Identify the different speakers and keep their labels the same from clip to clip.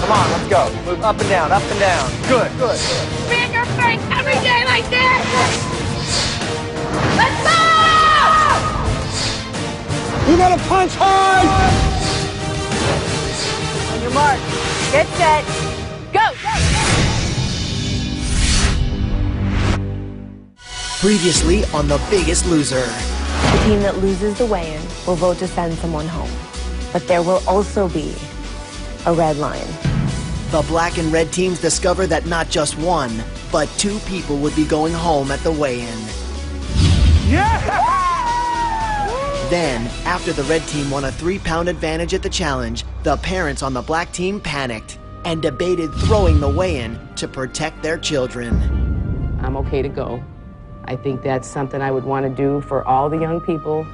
Speaker 1: Come on, let's go. Move up and down, up and down. Good, good.
Speaker 2: Be in your face every day like this! Let's go!
Speaker 3: You gotta punch hard!
Speaker 2: On your mark. Get set. Go!
Speaker 4: Previously on The Biggest Loser.
Speaker 5: The team that loses the weigh-in will vote to send someone home. But there will also be a red line.
Speaker 4: The black and red teams discover that not just one, but two people would be going home at the weigh-in.
Speaker 3: Yeah!
Speaker 4: Then, after the red team won a 3-pound advantage at the challenge, the parents on the black team panicked and debated throwing the weigh-in to protect their children.
Speaker 6: I'm okay to go. I think that's something I would want to do for all the young people.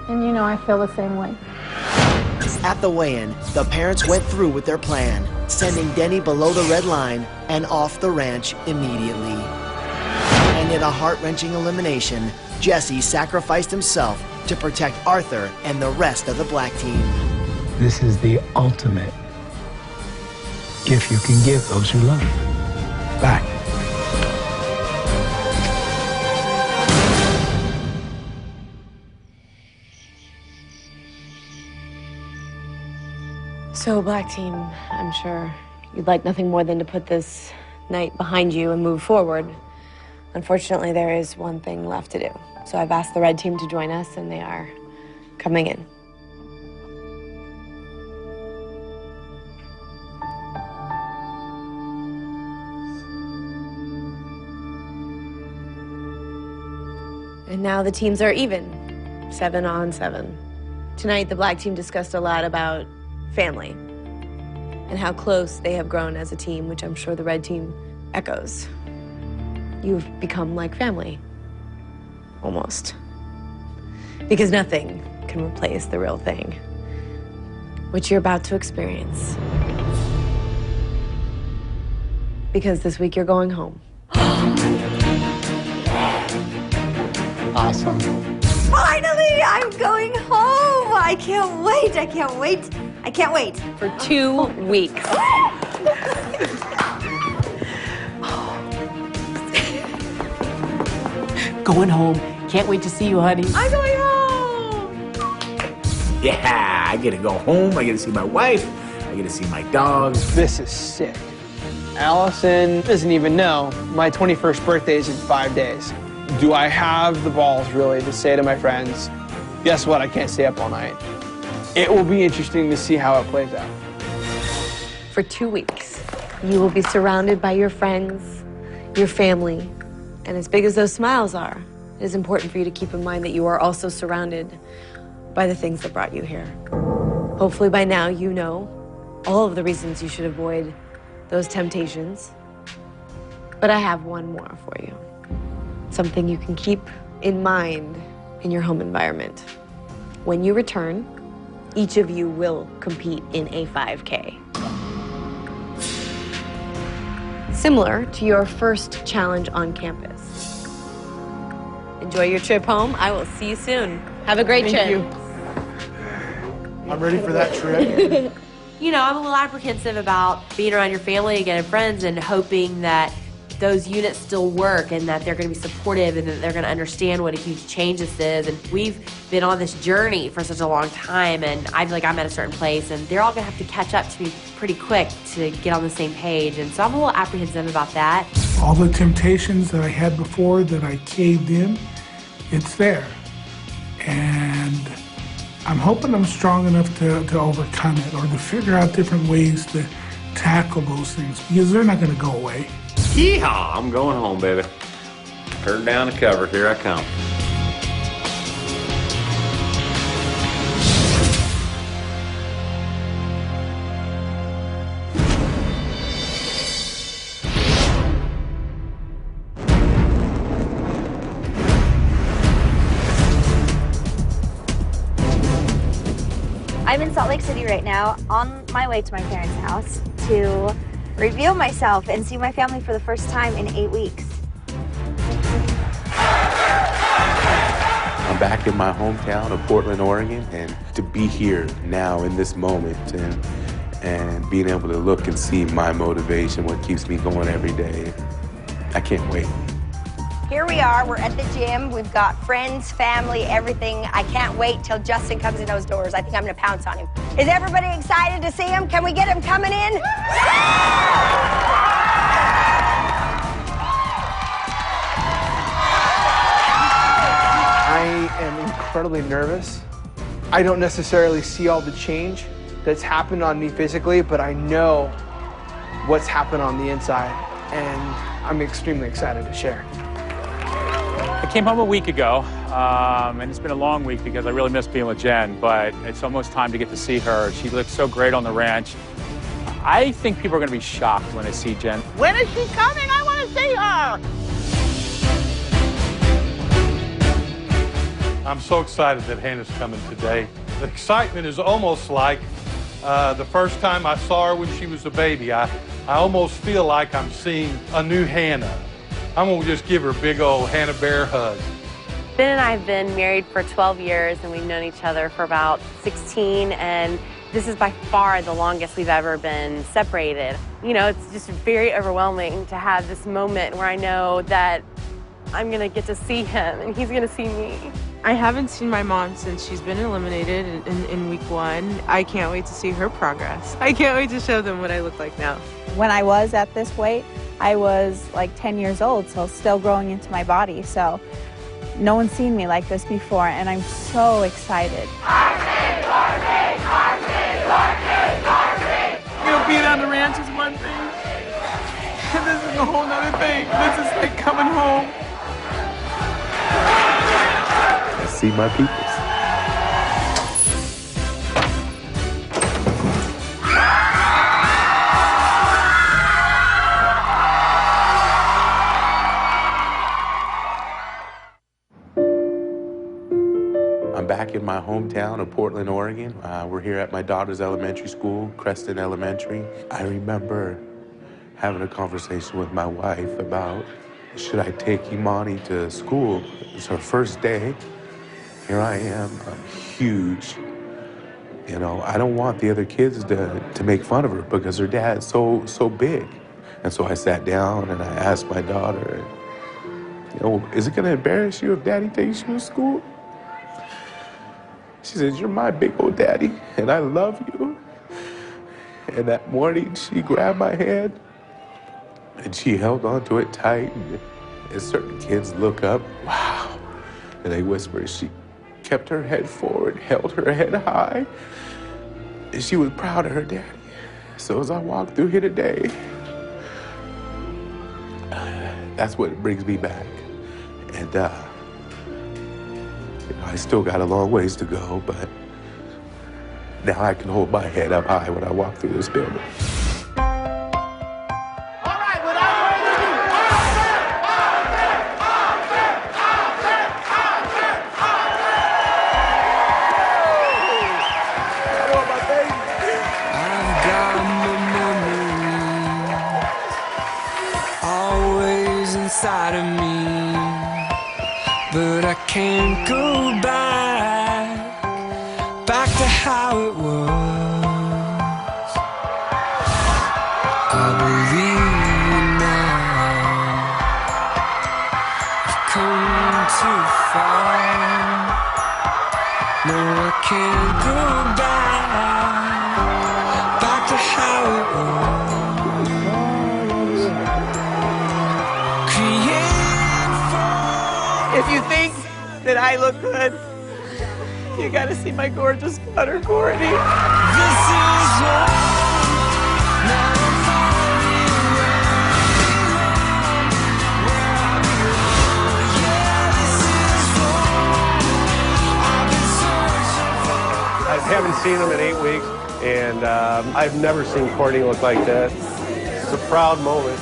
Speaker 7: And you know, I feel the same way.
Speaker 4: At the weigh-in, the parents went through with their plan, sending Denny below the red line and off the ranch immediately. And in a heart-wrenching elimination, Jesse sacrificed himself to protect Arthur and the rest of the black team.
Speaker 8: This is the ultimate gift you can give those who love you. Back.
Speaker 5: So, black team, I'm sure you'd like nothing more than to put this night behind you and move forward. Unfortunately, there is one thing left to do. So I've asked the red team to join us, and they are coming in. And now the teams are even, 7 on 7. Tonight, the black team discussed a lot about family and how close they have grown as a team, which I'm sure the red team echoes. You've become like family, almost. Because nothing can replace the real thing, which you're about to experience. Because this week you're going home.
Speaker 3: Awesome.
Speaker 2: Finally, I'm going home! I can't wait, I can't wait. I can't wait.
Speaker 5: For 2 weeks.
Speaker 6: Going home. Can't wait to see you, honey.
Speaker 2: I'm going home!
Speaker 9: Yeah, I get to go home, I get to see my wife, I get to see my dogs.
Speaker 3: This is sick. Allison doesn't even know my 21st birthday is in 5 days. Do I have the balls, really, to say to my friends, guess what, I can't stay up all night? It will be interesting to see how it plays out.
Speaker 5: For 2 weeks, you will be surrounded by your friends, your family, and as big as those smiles are, it is important for you to keep in mind that you are also surrounded by the things that brought you here. Hopefully by now you know all of the reasons you should avoid those temptations. But I have one more for you. Something you can keep in mind in your home environment. When you return, each of you will compete in a 5K. Similar to your first challenge on campus. Enjoy your trip home. I will see you soon. Have a great trip.
Speaker 3: Thank you. I'm ready for that trip.
Speaker 10: You know, I'm a little apprehensive about being around your family again and friends and hoping that those units still work and that they're going to be supportive and that they're going to understand what a huge change this is. And we've been on this journey for such a long time, and I feel like I'm at a certain place, and they're all going to have to catch up to me pretty quick to get on the same page. And so I'm a little apprehensive about that.
Speaker 11: All the temptations that I had before that I caved in, it's there. And I'm hoping I'm strong enough to overcome it or to figure out different ways to tackle those things because they're not going to go away.
Speaker 12: Yeehaw! I'm going home, baby. Turn down the cover. Here I come.
Speaker 2: I'm in Salt Lake City right now, on my way to my parents' house to reveal myself and see my family for the first time in 8 weeks.
Speaker 13: I'm back in my hometown of Portland, Oregon, and to be here now in this moment and being able to look and see my motivation, what keeps me going every day. I can't wait.
Speaker 14: Here we are, we're at the gym. We've got friends, family, everything. I can't wait till Justin comes in those doors. I think I'm gonna pounce on him. Is everybody excited to see him? Can we get him coming in?
Speaker 3: I am incredibly nervous. I don't necessarily see all the change that's happened on me physically, but I know what's happened on the inside, and I'm extremely excited to share.
Speaker 15: I came home a week ago, and it's been a long week because I really miss being with Jen, but it's almost time to get to see her. She looks so great on the ranch. I think people are going to be shocked when they see Jen.
Speaker 16: When is she coming? I want to see her!
Speaker 17: I'm so excited that Hannah's coming today. The excitement is almost like the first time I saw her when she was a baby. I almost feel like I'm seeing a new Hannah. I'm gonna just give her a big old Hannah Bear hug.
Speaker 10: Ben and I have been married for 12 years, and we've known each other for about 16, and this is by far the longest we've ever been separated. You know, it's just very overwhelming to have this moment where I know that I'm gonna get to see him and he's gonna see me.
Speaker 18: I haven't seen my mom since she's been eliminated in week 1. I can't wait to see her progress. I can't wait to show them what I look like now.
Speaker 7: When I was at this weight, I was like 10 years old, so still growing into my body. So no one's seen me like this before, and I'm so excited.
Speaker 18: You know, being on the ranch is one thing, and this is a whole nother thing. This is like coming home.
Speaker 13: I see my peoples. I'm back in my hometown of Portland, Oregon. We're here at my daughter's elementary school, Creston Elementary. I remember having a conversation with my wife about, should I take Imani to school? It's her first day. Here I am, I'm huge. You know, I don't want the other kids to make fun of her because her dad's so big. And so I sat down and I asked my daughter, you know, is it gonna embarrass you if Daddy takes you to school? She says, you're my big old daddy, and I love you. And that morning, she grabbed my hand, and she held onto it tight. And certain kids look up, wow, and they whisper. She kept her head forward, held her head high, and she was proud of her daddy. So as I walk through here today, that's what brings me back. And you know, I still got a long ways to go, but now I can hold my head up high when I walk through this building.
Speaker 19: Always inside of me, but I can't go back to how it was. I believe now I've come too far. No, I can't go back to how it was.
Speaker 18: If you think that I look good, you gotta see my gorgeous daughter, Courtney.
Speaker 19: This is wrong. Now I'm falling where I belong. Yeah, this is wrong. I've been searching for.
Speaker 20: I haven't seen him in 8 weeks, and I've never seen Courtney look like that. It's a proud moment.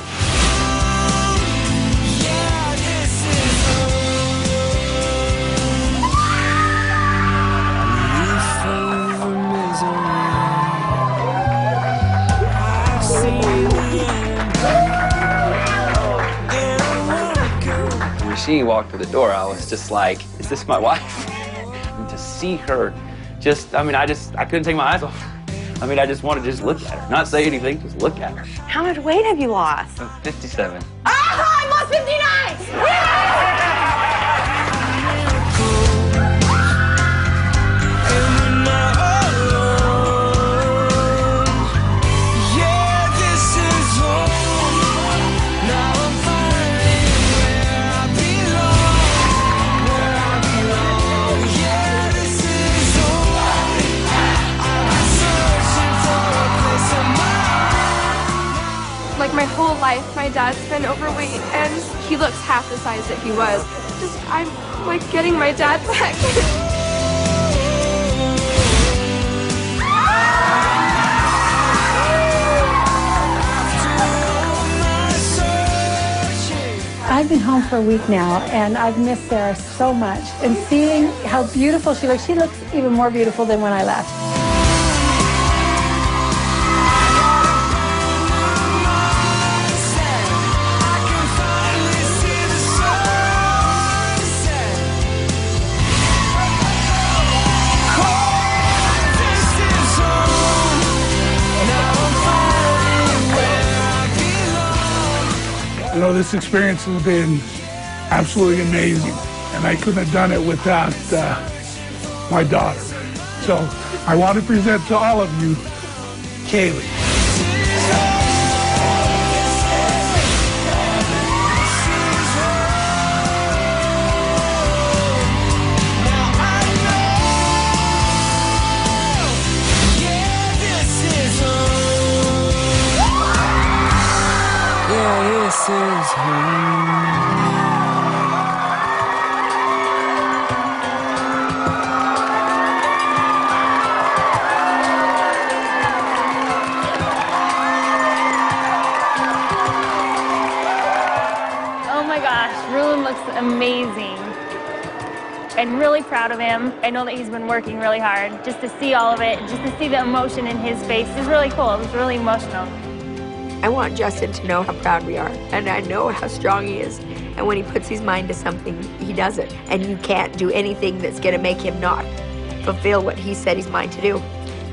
Speaker 21: When she walked through the door, I was just like, is this my wife? And to see her just, I mean, I couldn't take my eyes off her. I mean, I just want to just look at her. Not say anything, just look at her.
Speaker 2: How much weight have you lost?
Speaker 21: 57.
Speaker 16: I lost 59!
Speaker 1: Like my whole life, my dad's been overweight, and he looks half the size that he was. I'm like getting my dad back.
Speaker 22: I've been home for a week now, and I've missed Sarah so much. And seeing how beautiful she looks even more beautiful than when I left.
Speaker 11: You know, this experience has been absolutely amazing, and I couldn't have done it without my daughter. So I want to present to all of you, Kaylee.
Speaker 19: This is home.
Speaker 23: Oh my gosh, Rulin looks amazing. I'm really proud of him. I know that he's been working really hard. Just to see all of it, just to see the emotion in his face is really cool. It was really emotional.
Speaker 24: I want Justin to know how proud we are, and I know how strong he is. And when he puts his mind to something, he does it. And you can't do anything that's gonna make him not fulfill what he set his mind to do.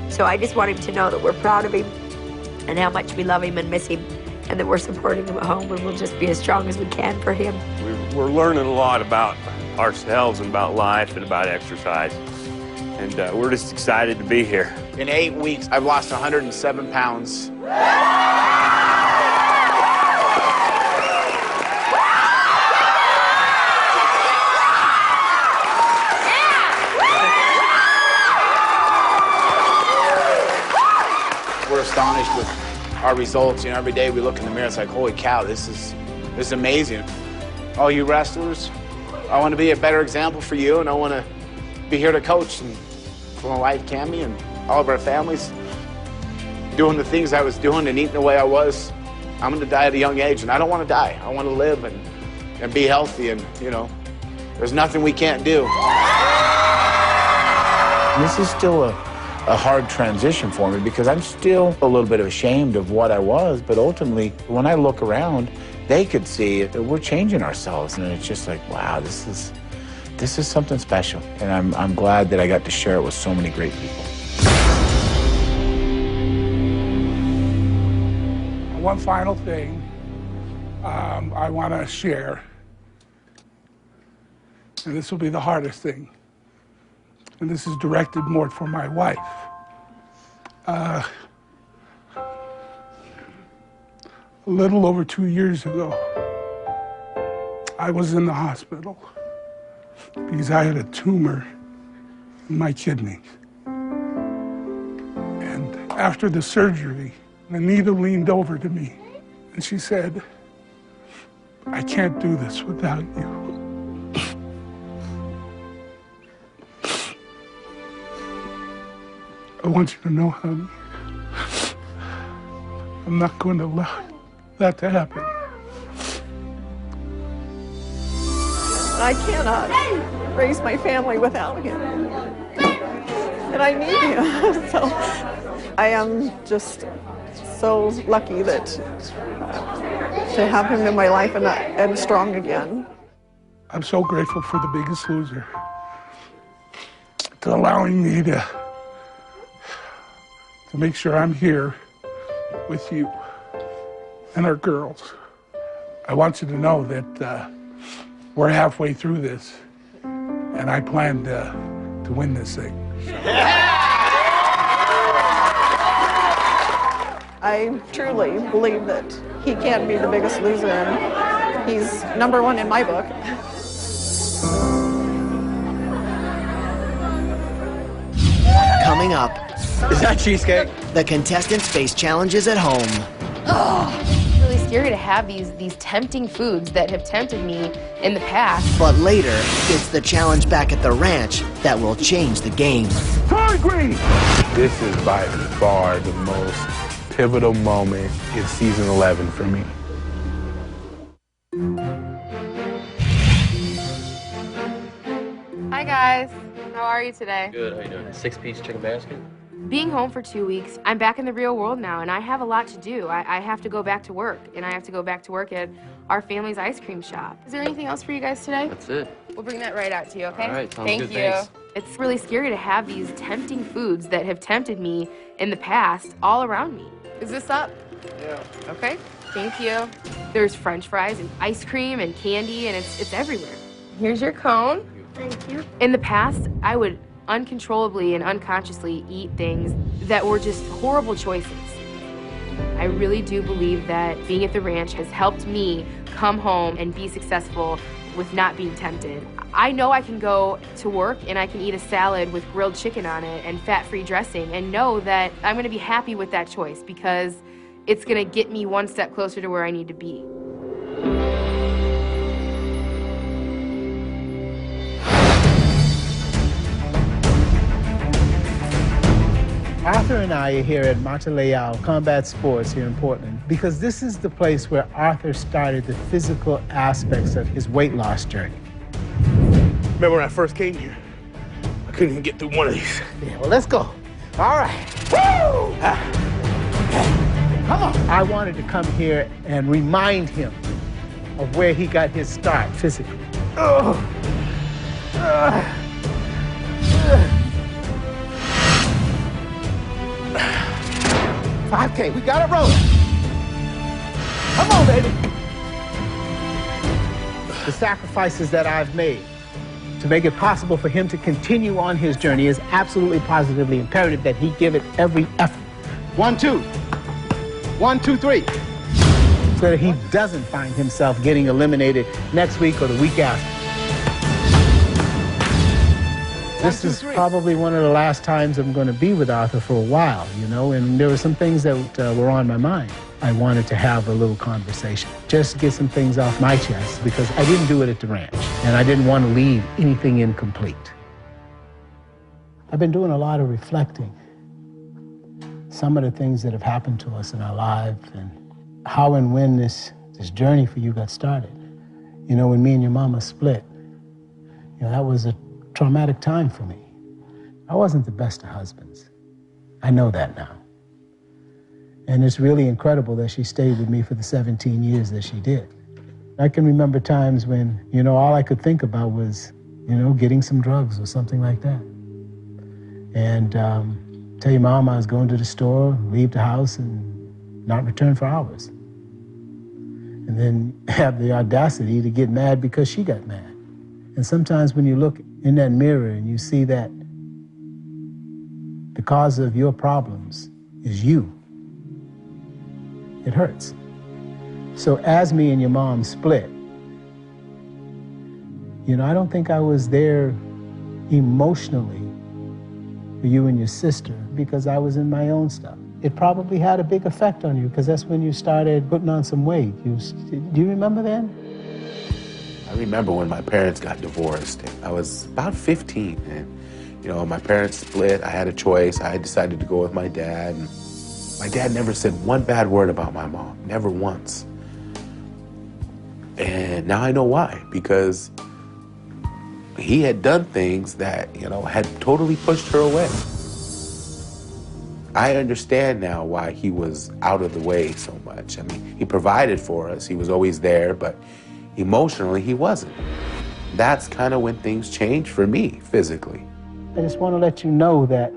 Speaker 24: So I just want him to know that we're proud of him and how much we love him and miss him, and that we're supporting him at home, and we'll just be as strong as we can for him.
Speaker 25: We're learning a lot about ourselves and about life and about exercise. And we're just excited to be here.
Speaker 9: In 8 weeks, I've lost 107 pounds. We're astonished with our results. You know, every day we look in the mirror, it's like, holy cow, this is amazing. All you wrestlers, I want to be a better example for you, and I want to be here to coach and for my wife, Cammie, and all of our families. Doing the things I was doing and eating the way I was, I'm going to die at a young age, and I don't want to die. I want to live and be healthy, and, you know, there's nothing we can't do.
Speaker 26: This is still a hard transition for me because I'm still a little bit ashamed of what I was, but ultimately, when I look around, they could see that we're changing ourselves, and it's just like, wow, this is something special, and I'm glad that I got to share it with so many great people.
Speaker 11: One final thing I want to share, and this will be the hardest thing, and this is directed more for my wife. A little over 2 years ago, I was in the hospital because I had a tumor in my kidneys. And after the surgery, Anita leaned over to me and she said, I can't do this without you. I want you to know, honey, I'm not going to allow that to happen.
Speaker 27: I cannot raise my family without him. And I need him. So I am just so lucky that to have him in my life and strong again.
Speaker 11: I'm so grateful for the Biggest Loser to allowing me to to make sure I'm here with you and our girls. I want you to know that we're halfway through this, and I plan to win this thing.
Speaker 27: I truly believe that he can be the biggest loser, and he's #1 in my book.
Speaker 3: Coming up.
Speaker 4: Is that cheesecake?
Speaker 3: The contestants face challenges at home.
Speaker 1: It's really scary to have these tempting foods that have tempted me in the past.
Speaker 3: But later, it's the challenge back at the ranch that will change the game.
Speaker 26: Hungry! This is by far the most pivotal moment in season 11 for me.
Speaker 1: Hi guys, how are you today?
Speaker 21: Good, how you doing? 6-piece chicken basket?
Speaker 1: Being home for 2 weeks, I'm back in the real world now, and I have a lot to do. I have to go back to work, and I have to go back to work at our family's ice cream shop. Is there anything else for you guys today?
Speaker 21: That's it.
Speaker 1: We'll bring that right out to you, okay?
Speaker 21: All right, sounds
Speaker 1: Thank
Speaker 21: good,
Speaker 1: you.
Speaker 21: thanks.
Speaker 1: It's really scary to have these tempting foods that have tempted me in the past all around me. Is this up?
Speaker 21: Yeah.
Speaker 1: Okay, thank you. There's French fries and ice cream and candy, and it's everywhere. Here's your cone. Thank you. In the past, I would uncontrollably and unconsciously eat things that were just horrible choices. I really do believe that being at the ranch has helped me come home and be successful with not being tempted. I know I can go to work and I can eat a salad with grilled chicken on it and fat-free dressing and know that I'm gonna be happy with that choice because it's gonna get me one step closer to where I need to be.
Speaker 5: Arthur and I are here at Marteleao Combat Sports here in Portland because this is the place where Arthur started the physical aspects of his weight loss journey.
Speaker 26: Remember when I first came here? I couldn't even get through one of these.
Speaker 5: Yeah, well, let's go. All right. Woo! Okay, come on. I wanted to come here and remind him of where he got his start physically. 5K, we got it rolling. Come on, baby. The sacrifices that I've made to make it possible for him to continue on his journey is absolutely positively imperative that he give it every effort. 1, 2. 1, 2, 3. So that he doesn't find himself getting eliminated next week or the week after. This is probably one of the last times I'm going to be with Arthur for a while, you know, and there were some things that were on my mind. I wanted to have a little conversation, just to get some things off my chest, because I didn't do it at the ranch, and I didn't want to leave anything incomplete. I've been doing a lot of reflecting. Some of the things that have happened to us in our lives, and how and when this journey for you got started. You know, when me and your mama split, you know, that was a traumatic time for me. I wasn't the best of husbands. I know that now. And it's really incredible that she stayed with me for the 17 years that she did. I can remember times when, you know, all I could think about was, you know, getting some drugs or something like that. And tell your mom I was going to the store, leave the house, and not return for hours. And then have the audacity to get mad because she got mad. And sometimes when you look in that mirror and you see that the cause of your problems is you, it hurts. So as me and your mom split, you know, I don't think I was there emotionally for you and your sister because I was in my own stuff. It probably had a big effect on you because that's when you started putting on some weight. Do you remember then?
Speaker 13: I remember when my parents got divorced. I was about 15, and you know, my parents split. I had a choice. I decided to go with my dad. And my dad never said one bad word about my mom, never once. And now I know why, because he had done things that, you know, had totally pushed her away. I understand now why he was out of the way so much. I mean, he provided for us. He was always there, but emotionally, he wasn't. That's kind of when things changed for me, physically.
Speaker 5: I just want to let you know that,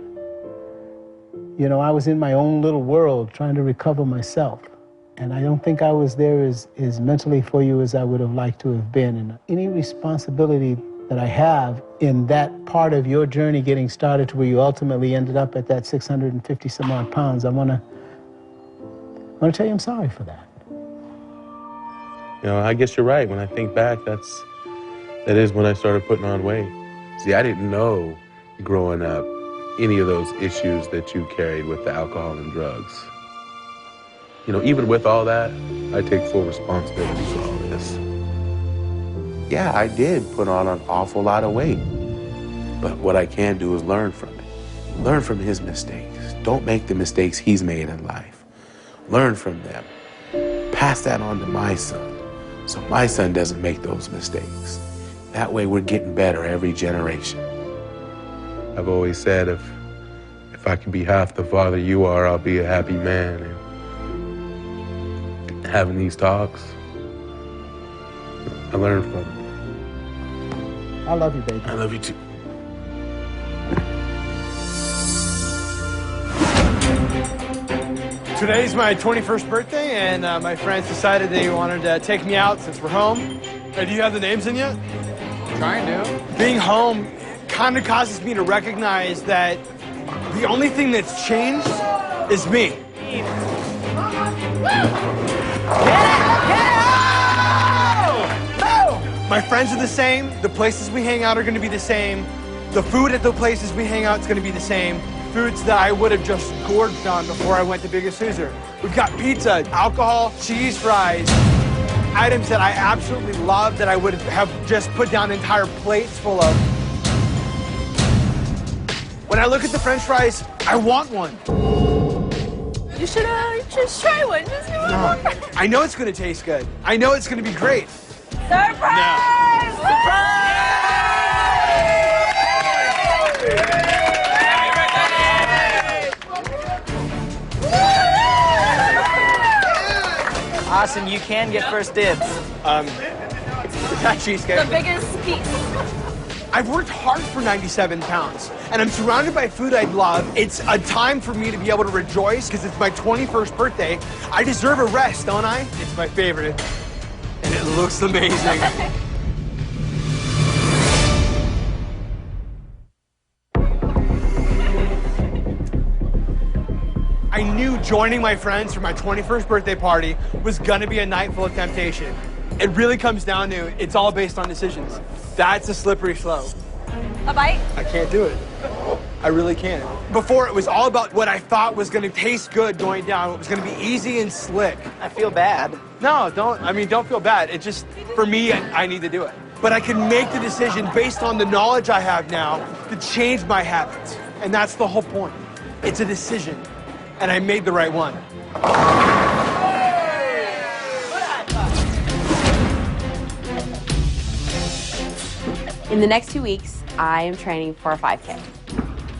Speaker 5: You know, I was in my own little world trying to recover myself. And I don't think I was there as mentally for you as I would have liked to have been. And any responsibility that I have in that part of your journey getting started to where you ultimately ended up at that 650 some odd pounds, I want to tell you I'm sorry for that.
Speaker 13: You know, I guess you're right. When I think back, that is when I started putting on weight. See, I didn't know growing up any of those issues that you carried with the alcohol and drugs. You know, even with all that, I take full responsibility for all this. Yeah, I did put on an awful lot of weight. But what I can do is learn from it. Learn from his mistakes. Don't make the mistakes he's made in life. Learn from them. Pass that on to my son, so my son doesn't make those mistakes. That way we're getting better every generation. I've always said if I can be half the father you are, I'll be a happy man. And having these talks, I learned from it.
Speaker 5: I love you, baby.
Speaker 13: I love you too.
Speaker 4: Today's my 21st birthday, and my friends decided they wanted to take me out since we're home. Hey, do you have the names in yet?
Speaker 6: Trying to.
Speaker 4: Being home kind of causes me to recognize that the only thing that's changed is me. My friends are the same, the places we hang out are gonna be the same, the food at the places we hang out is gonna be the same, foods that I would have just gorged on before I went to Biggest Loser. We've got pizza, alcohol, cheese fries, items that I absolutely love that I would have just put down entire plates full of. When I look at the French fries, I want one.
Speaker 23: You should just try one. Just do one more.
Speaker 4: I know it's gonna taste good. I know it's gonna be great.
Speaker 23: Surprise!
Speaker 6: Austin, you can get first dibs.
Speaker 4: That cheesecake.
Speaker 23: The biggest piece.
Speaker 4: I've worked hard for 97 pounds, and I'm surrounded by food I love. It's a time for me to be able to rejoice because it's my 21st birthday. I deserve a rest, don't I? It's my favorite, and it looks amazing. I knew joining my friends for my 21st birthday party was gonna be a night full of temptation. It really comes down to, it's all based on decisions. That's a slippery slope.
Speaker 23: A bite?
Speaker 4: I can't do it. I really can't. Before, it was all about what I thought was gonna taste good going down, what was gonna be easy and slick.
Speaker 6: I feel bad.
Speaker 4: No, don't feel bad. It just, for me, I need to do it. But I can make the decision based on the knowledge I have now to change my habits. And that's the whole point. It's a decision. And I made the right one.
Speaker 10: In the next 2 weeks, I am training for a 5K.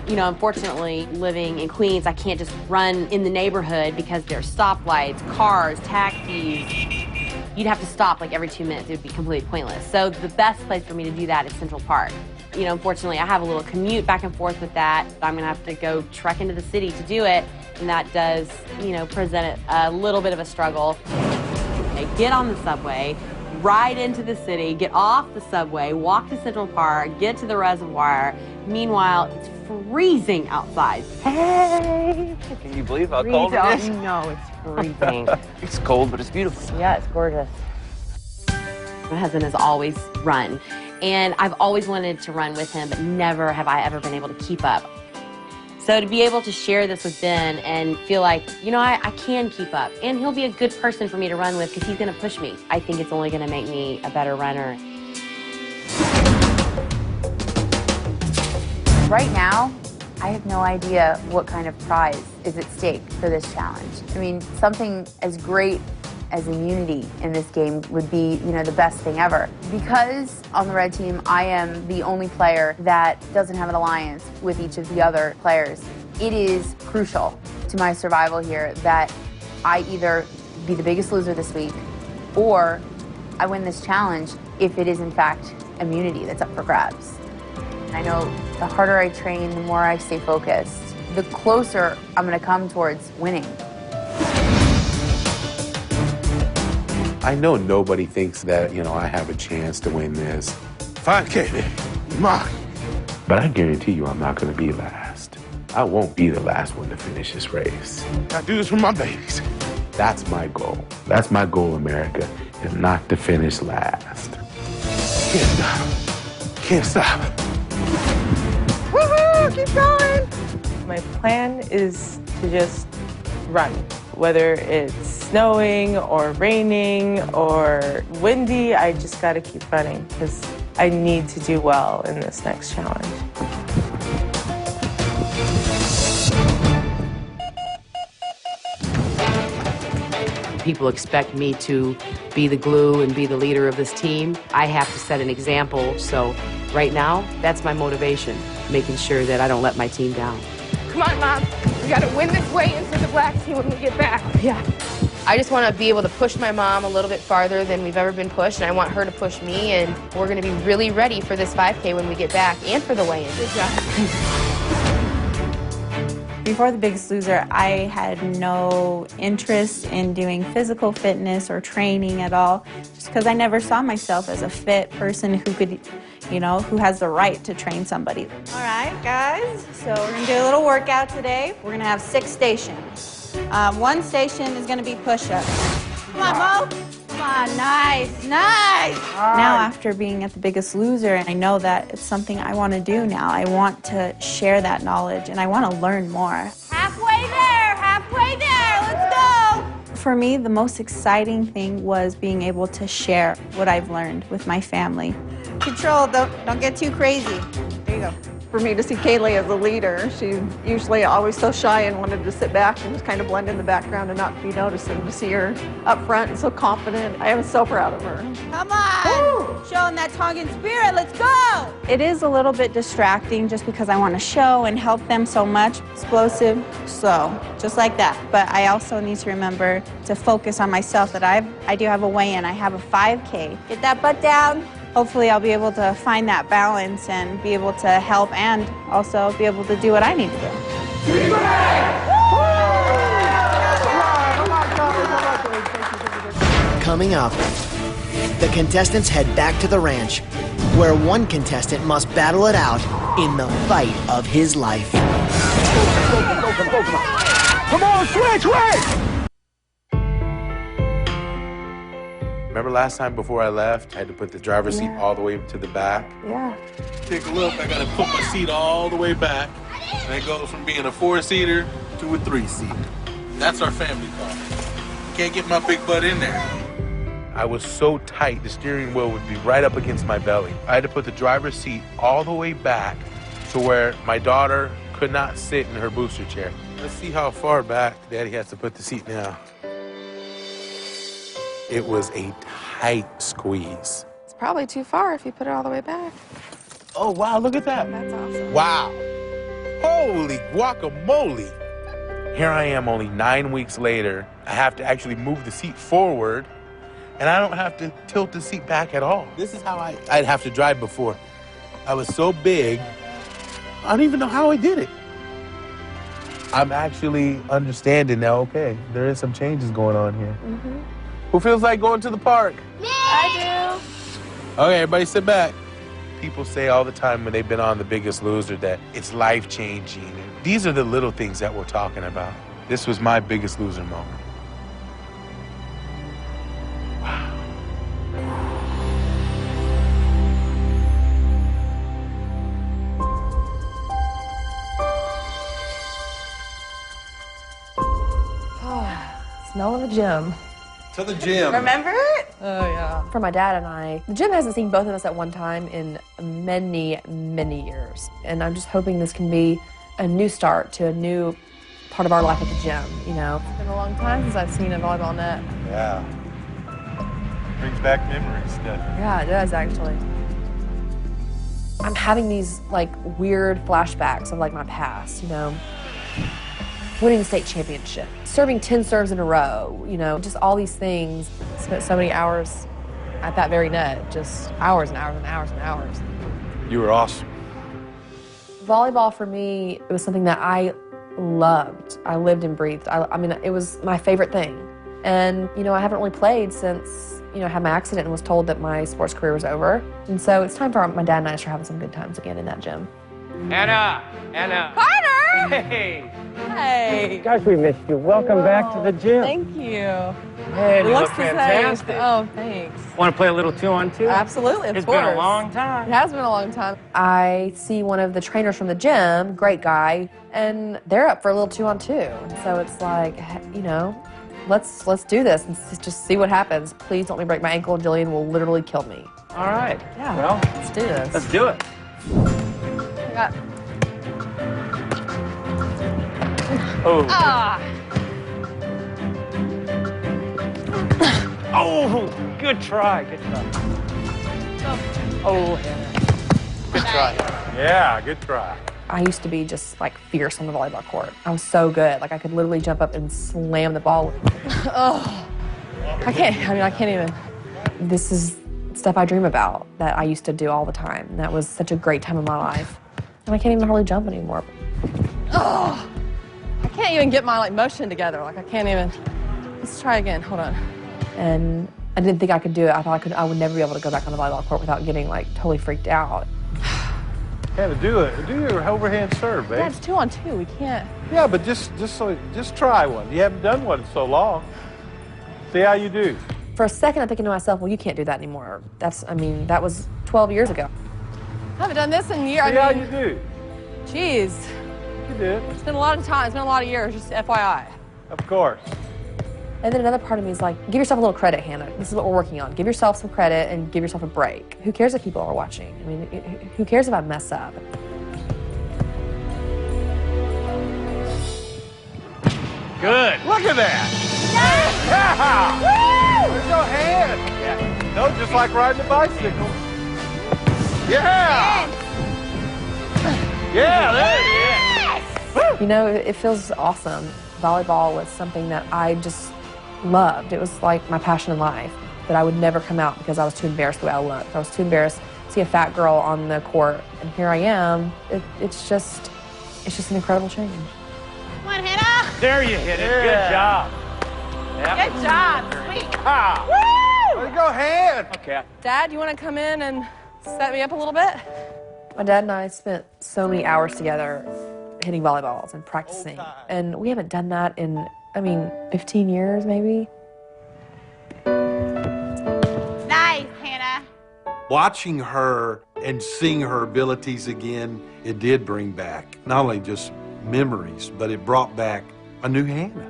Speaker 10: You know, unfortunately, living in Queens, I can't just run in the neighborhood because there's stoplights, cars, taxis. You'd have to stop like every 2 minutes. It would be completely pointless. So the best place for me to do that is Central Park. You know, unfortunately, I have a little commute back and forth with that. I'm gonna have to go trek into the city to do it, and that does, you know, present a little bit of a struggle. I get on the subway, ride into the city, get off the subway, walk to Central Park, get to the reservoir. Meanwhile, it's freezing outside. Hey!
Speaker 6: Can you believe how cold it is?
Speaker 10: No, it's freezing.
Speaker 6: It's cold, but it's beautiful.
Speaker 10: Yeah, it's gorgeous. My husband has always run, and I've always wanted to run with him, but never have I ever been able to keep up. So to be able to share this with Ben and feel like, you know, I can keep up, and he'll be a good person for me to run with because he's going to push me. I think it's only going to make me a better runner.
Speaker 8: Right now, I have no idea what kind of prize is at stake for this challenge. I mean, something as great as immunity in this game would be, you know, the best thing ever. Because on the red team, I am the only player that doesn't have an alliance with each of the other players. It is crucial to my survival here that I either be the biggest loser this week or I win this challenge if it is in fact immunity that's up for grabs. I know the harder I train, the more I stay focused, the closer I'm going to come towards winning.
Speaker 13: I know nobody thinks that, I have a chance to win this 5K, baby. Come on. But I guarantee you I'm not going to be last. I won't be the last one to finish this race. I do this for my babies. That's my goal. That's my goal, America, is not to finish last. Can't stop. Can't stop.
Speaker 27: Woohoo! Keep going!
Speaker 7: My plan is to just run. Whether it's snowing or raining or windy, I just gotta keep running because I need to do well in this next challenge.
Speaker 1: People expect me to be the glue and be the leader of this team. I have to set an example, so right now, that's my motivation, making sure that I don't let my team down. Come on, Mom. We gotta win this weigh-in for the black team when we get back. Yeah. I just want to be able to push my mom a little bit farther than we've ever been pushed, and I want her to push me, and we're going to be really ready for this 5K when we get back and for the weigh-in. Good job.
Speaker 12: Before The Biggest Loser, I had no interest in doing physical fitness or training at all, just because I never saw myself as a fit person who could, who has the right to train somebody. All right, guys, so we're going to do a little workout today. We're going to have 6 stations. One station is going to be push-ups. Come on, Mo. Come on, nice. Now, after being at The Biggest Loser, I know that it's something I want to do now. I want to share that knowledge, and I want to learn more. Halfway there, let's go. For me, the most exciting thing was being able to share what I've learned with my family. Control, don't get too crazy. There you go.
Speaker 27: For me to see Kaylee as a leader, she's usually always so shy and wanted to sit back and just kind of blend in the background and not be noticed, and to see her up front and so confident, I am so proud of her.
Speaker 12: Come on! Woo! Showing that Tongan spirit, let's go! It is a little bit distracting just because I want to show and help them so much. Explosive, slow, just like that. But I also need to remember to focus on myself, that I do have a weigh-in. I have a 5K. Get that butt down. Hopefully I'll be able to find that balance and be able to help and also be able to do what I need to do.
Speaker 3: Coming up, the contestants head back to the ranch, where one contestant must battle it out in the fight of his life.
Speaker 13: Come on, switch! Remember last time before I left, I had to put the driver's seat all the way to the back?
Speaker 12: Yeah.
Speaker 14: Take a look, I gotta put my seat all the way back. And it goes from being a 4-seater to a 3-seater. That's our family car. Can't get my big butt in there.
Speaker 13: I was so tight, the steering wheel would be right up against my belly. I had to put the driver's seat all the way back to where my daughter could not sit in her booster chair. Let's see how far back Daddy has to put the seat now. It was a tight squeeze.
Speaker 1: It's probably too far if you put it all the way back.
Speaker 13: Oh, wow, look at that.
Speaker 1: That's awesome.
Speaker 13: Wow. Holy guacamole. Here I am only 9 weeks later. I have to actually move the seat forward, and I don't have to tilt the seat back at all. This is how I'd have to drive before. I was so big, I don't even know how I did it. I'm actually understanding now, okay, there is some changes going on here.
Speaker 12: Mm-hmm.
Speaker 13: Who feels like going to the park?
Speaker 12: Me! I do.
Speaker 13: Okay, everybody sit back. People say all the time when they've been on The Biggest Loser that it's life-changing. These are the little things that we're talking about. This was my Biggest Loser moment. Wow.
Speaker 10: Smell of the gym.
Speaker 14: To the gym.
Speaker 12: Remember it?
Speaker 10: Oh, yeah. For my dad and I, the gym hasn't seen both of us at one time in many, many years. And I'm just hoping this can be a new start to a new part of our life at the gym, It's been a long time since I've seen a volleyball net.
Speaker 14: Yeah. Brings back memories, doesn't it?
Speaker 10: Yeah, it does, actually. I'm having these, weird flashbacks of, my past, winning the state championship, serving 10 serves in a row, just all these things. Spent so many hours at that very net, just hours and hours and hours and hours.
Speaker 14: You were awesome.
Speaker 10: Volleyball for me, it was something that I
Speaker 2: loved. I lived and breathed. I mean, it was my favorite thing. And, you know, I haven't really played since, you know, I had my accident and was told that my sports career was over. And so it's time for my dad and I to start having some good times again in that gym.
Speaker 15: Anna!
Speaker 2: Carter!
Speaker 15: Hey!
Speaker 2: Hey!
Speaker 15: Gosh, we missed you. Welcome back to the gym.
Speaker 7: Thank you.
Speaker 15: Hey, you look
Speaker 7: looks the same.
Speaker 15: fantastic.
Speaker 7: Oh, thanks.
Speaker 15: Want to play a little 2-on-2?
Speaker 7: Absolutely, of
Speaker 15: It's
Speaker 7: course.
Speaker 15: been a long time.
Speaker 7: It has been a long time.
Speaker 2: I see one of the trainers from the gym, great guy, and they're up for a little 2-on-2. And so it's like, you know, let's do this and just see what happens. Please don't let me break my ankle. Jillian will literally kill me.
Speaker 15: All right.
Speaker 2: Yeah.
Speaker 15: Well,
Speaker 2: let's do this.
Speaker 15: let's do it.
Speaker 7: I got...
Speaker 15: Oh.
Speaker 7: Ah!
Speaker 15: Oh, good try. Good try. Oh, Hannah.
Speaker 14: Good try. Yeah, good try.
Speaker 2: I used to be just like fierce on the volleyball court. I was so good. Like I could literally jump up and slam the ball.
Speaker 7: Oh, I can't even.
Speaker 2: This is stuff I dream about that I used to do all the time. And that was such a great time of my life. And I can't even hardly jump anymore.
Speaker 7: Oh, I can't even get my motion together. Like I can't even. Let's try again. Hold on.
Speaker 2: And I didn't think I could do it. I thought I would never be able to go back on the volleyball court without getting like totally freaked out.
Speaker 14: Hannah, do your overhand serve, babe.
Speaker 7: That's 2-on-2. We can't.
Speaker 14: Yeah, but just try one. You haven't done one in so long. See how you do.
Speaker 2: For a second, I'm thinking to myself, well, you can't do that anymore. That was 12 years ago.
Speaker 7: I haven't done this in a year.
Speaker 14: See how you do.
Speaker 7: Jeez.
Speaker 14: You did.
Speaker 7: It's been a lot of time. It's been a lot of years, just FYI.
Speaker 14: Of course.
Speaker 2: And then another part of me is like, give yourself a little credit, Hannah. This is what we're working on. Give yourself some credit and give yourself a break. Who cares if people are watching? I mean, who cares if I mess up?
Speaker 14: Good. Look at that. Yeah. Woo! There's your hand. Yeah. No, just like riding a bicycle. Yeah. Yeah, there it is.
Speaker 2: You know, it feels awesome. Volleyball was something that I just loved. It was like my passion in life, but I would never come out because I was too embarrassed the way I looked. I was too embarrassed to see a fat girl on the court, and here I am. It's just an incredible change.
Speaker 23: Come on, Hannah.
Speaker 15: There you hit it. Good job. Yep.
Speaker 23: Good job. Sweet.
Speaker 14: Ah.
Speaker 23: Woo!
Speaker 14: There you go, hand.
Speaker 15: Okay.
Speaker 7: Dad, you want to come in and set me up a little bit?
Speaker 2: My dad and I spent so many hours together hitting volleyballs and practicing, and we haven't done that in, 15 years maybe.
Speaker 23: Nice, Hannah.
Speaker 14: Watching her and seeing her abilities again, it did bring back not only just memories, but it brought back a new Hannah.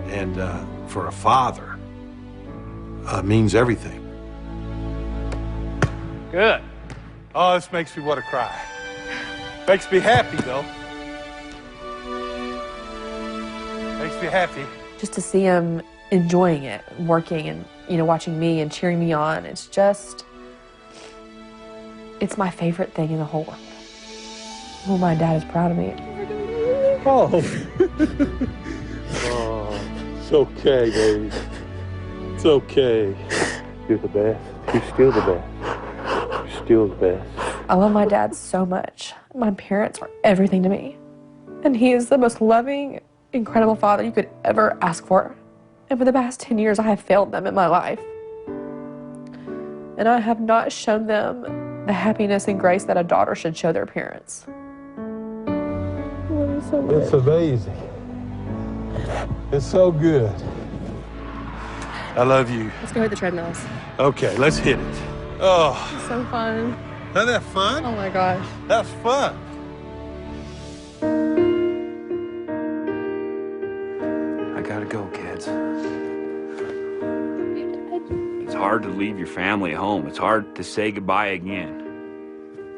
Speaker 14: And for a father, means everything.
Speaker 15: Good.
Speaker 14: Oh, this makes me want to cry. Makes me happy, though. Makes me happy.
Speaker 2: Just to see him enjoying it, working and, watching me and cheering me on, it's my favorite thing in the whole world. Oh, my dad is proud of me.
Speaker 14: Oh. Oh, it's okay, baby. It's okay.
Speaker 13: You're the best. You're still the best. You're still the best.
Speaker 2: I love my dad so much. My parents are everything to me. And he is the most loving, incredible father you could ever ask for. And for the past 10 years, I have failed them in my life. And I have not shown them the happiness and grace that a daughter should show their parents. I love you so much.
Speaker 14: It's amazing. It's so good. I love you.
Speaker 7: Let's go hit the treadmills.
Speaker 14: Okay, let's hit it. Oh.
Speaker 7: It's so fun.
Speaker 14: Isn't that fun?
Speaker 7: Oh my gosh.
Speaker 14: That's fun.
Speaker 25: I gotta go, kids. It's hard to leave your family at home. It's hard to say goodbye again.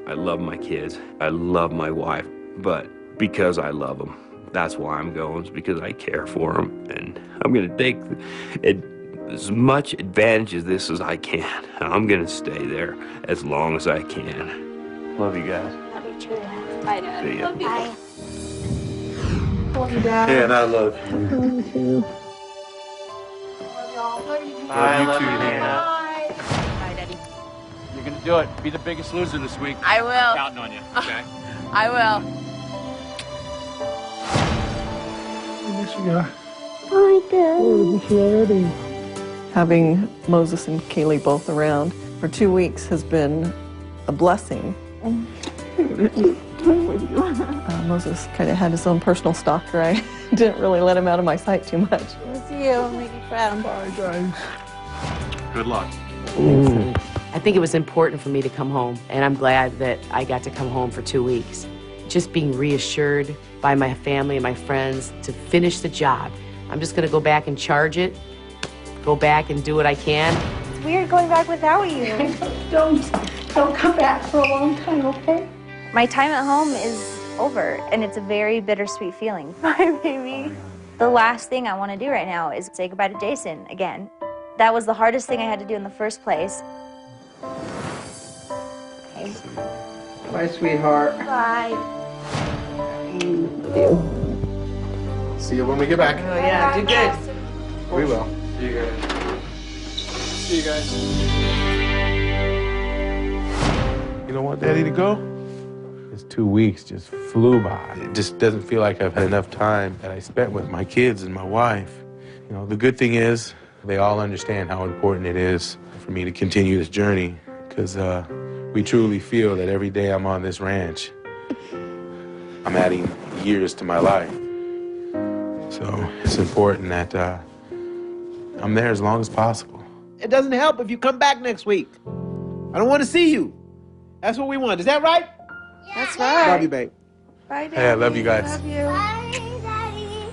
Speaker 25: I love my kids. I love my wife. But because I love them, that's why I'm going. It's because I care for them. And I'm going to take as much advantage of this as I can. And I'm going to stay there as long as I can. Love you guys.
Speaker 23: Love you too. Bye, Dad.
Speaker 25: See ya.
Speaker 23: Love you. Bye.
Speaker 2: Love you, Dad.
Speaker 14: Yeah, and I love you.
Speaker 2: Love you.
Speaker 15: I love
Speaker 14: too,
Speaker 15: you, Hannah.
Speaker 23: Bye, Daddy.
Speaker 15: You're gonna do it. Be the biggest loser this week.
Speaker 7: I will.
Speaker 15: Counting on you. Okay.
Speaker 7: I will.
Speaker 11: What you got?
Speaker 27: Oh, good. Already. Having Moses and Kaylee both around for 2 weeks has been a blessing. Moses kind of had his own personal stalker. I didn't really let him out of my sight too much.
Speaker 12: We'll see you. Make you proud.
Speaker 11: Bye, guys.
Speaker 14: Good luck.
Speaker 16: I think it was important for me to come home, and I'm glad that I got to come home for 2 weeks. Just being reassured by my family and my friends to finish the job. I'm just gonna go back and charge it, go back and do what I can.
Speaker 12: It's weird going back without you.
Speaker 27: Don't come back for a long time, okay?
Speaker 12: My time at home is over, and it's a very bittersweet feeling. Bye, baby. The last thing I want to do right now is say goodbye to Jason again. That was the hardest thing I had to do in the first place. Okay.
Speaker 27: Bye, sweetheart.
Speaker 12: Bye.
Speaker 9: See you when we get back.
Speaker 27: Oh, yeah, do good.
Speaker 9: We will.
Speaker 4: See you guys. See you guys.
Speaker 13: You know what, Daddy, to go? This 2 weeks just flew by. It just doesn't feel like I've had enough time that I spent with my kids and my wife. You know, the good thing is they all understand how important it is for me to continue this journey because we truly feel that every day I'm on this ranch, I'm adding years to my life. So it's important that I'm there as long as possible.
Speaker 3: It doesn't help if you come back next week. I don't want to see you. That's what we want. Is that right?
Speaker 12: That's right.
Speaker 3: Love you, babe.
Speaker 12: Bye, Daddy.
Speaker 13: Hey, I love you guys.
Speaker 12: Love you.
Speaker 23: Bye, Daddy.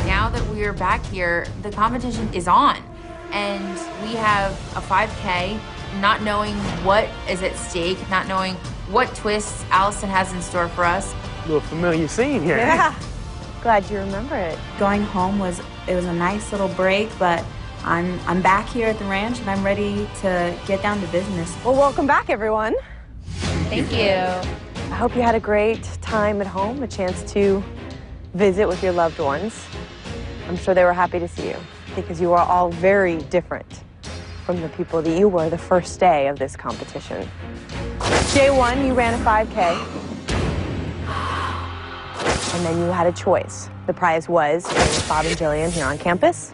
Speaker 1: Now that we're back here, the competition is on. And we have a 5K, not knowing what is at stake, not knowing what twists Allison has in store for us.
Speaker 6: A little familiar scene here.
Speaker 12: Yeah. Glad you remember it. Going home was a nice little break, but I'm back here at the ranch and I'm ready to get down to business.
Speaker 17: Well, welcome back, everyone.
Speaker 1: Thank you.
Speaker 17: I hope you had a great time at home, a chance to visit with your loved ones. I'm sure they were happy to see you because you are all very different from the people that you were the first day of this competition. Day one, you ran a 5K. And then you had a choice. The prize was train with Bob and Jillian here on campus,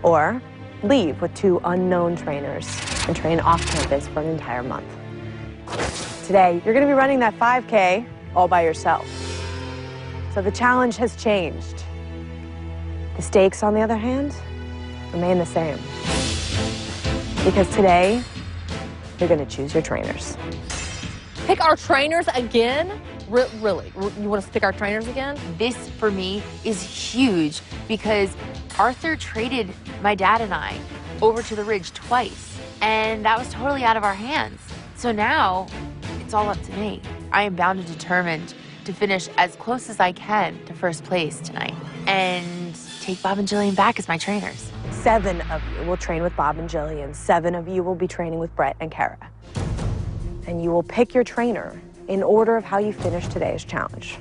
Speaker 17: or leave with 2 unknown trainers and train off campus for an entire month. Today, you're gonna be running that 5K all by yourself. So the challenge has changed. The stakes, on the other hand, remain the same. Because today, you're gonna choose your trainers.
Speaker 2: Pick our trainers again? Really? You want us to pick our trainers again?
Speaker 1: This, for me, is huge because Arthur traded my dad and I over to the ridge twice, and that was totally out of our hands. So now, it's all up to me. I am bound and determined to finish as close as I can to first place tonight and take Bob and Jillian back as my trainers.
Speaker 17: 7 of you will train with Bob and Jillian. 7 of you will be training with Brett and Kara. And you will pick your trainer in order of how you finish today's challenge.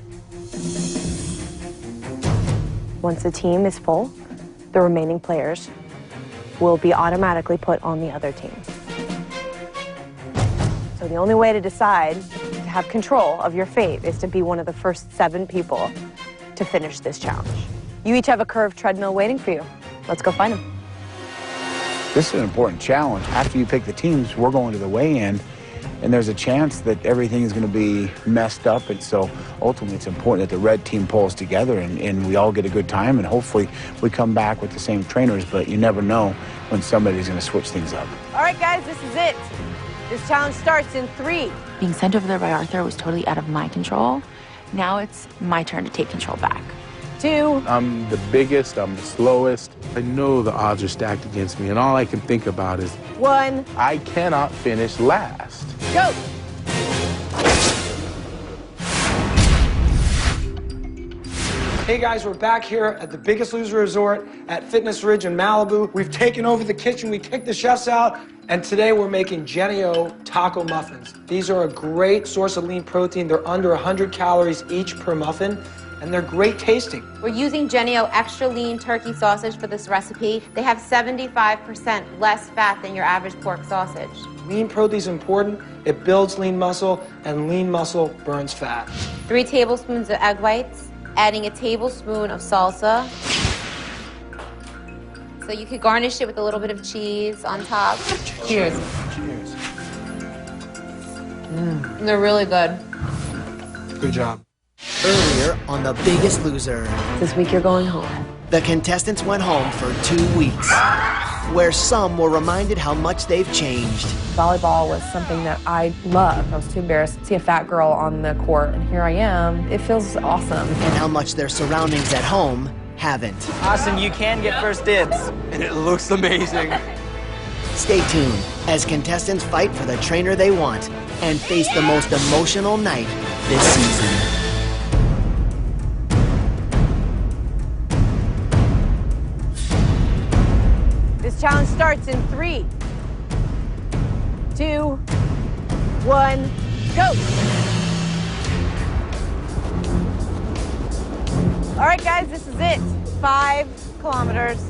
Speaker 17: Once the team is full, the remaining players will be automatically put on the other team. So the only way to decide to have control of your fate is to be one of the first 7 people to finish this challenge. You each have a curved treadmill waiting for you. Let's go find them.
Speaker 26: This is an important challenge. After you pick the teams, we're going to the weigh-in, and there's a chance that everything is going to be messed up. And so ultimately it's important that the red team pulls together and we all get a good time, and hopefully we come back with the same trainers, but you never know when somebody's going to switch things up.
Speaker 17: All right, guys, this is it. This challenge starts in 3.
Speaker 1: Being sent over there by Arthur was totally out of my control. Now it's my turn to take control back.
Speaker 17: 2.
Speaker 13: I'm the biggest, I'm the slowest. I know the odds are stacked against me, and all I can think about is
Speaker 17: 1.
Speaker 13: I cannot finish last.
Speaker 17: Go!
Speaker 4: Hey guys, we're back here at the Biggest Loser Resort at Fitness Ridge in Malibu. We've taken over the kitchen, we kicked the chefs out, and today we're making Jenny-O taco muffins. These are a great source of lean protein. They're under 100 calories each per muffin.
Speaker 5: and they're great tasting.
Speaker 18: We're using Jennie-O extra lean turkey sausage for this recipe. They have 75% less fat than your average pork sausage.
Speaker 5: Lean protein is important. It builds lean muscle, and lean muscle burns fat.
Speaker 18: 3 tablespoons of egg whites, adding a tablespoon of salsa. So you could garnish it with a little bit of cheese on top. Cheers.
Speaker 5: Cheers.
Speaker 18: They're really good.
Speaker 5: Good job.
Speaker 3: Earlier on The Biggest Loser.
Speaker 2: This week you're going home.
Speaker 3: The contestants went home for 2 weeks, where some were reminded how much they've changed.
Speaker 2: Volleyball was something that I loved. I was too embarrassed to see a fat girl on the court, and here I am. It feels awesome.
Speaker 3: And how much their surroundings at home haven't.
Speaker 5: Austin, you can get first dibs.
Speaker 4: And it looks amazing.
Speaker 3: Stay tuned as contestants fight for the trainer they want and face the most emotional night this season.
Speaker 17: This challenge starts in 3, 2, 1, go! All right, guys, this is it. 5 kilometers.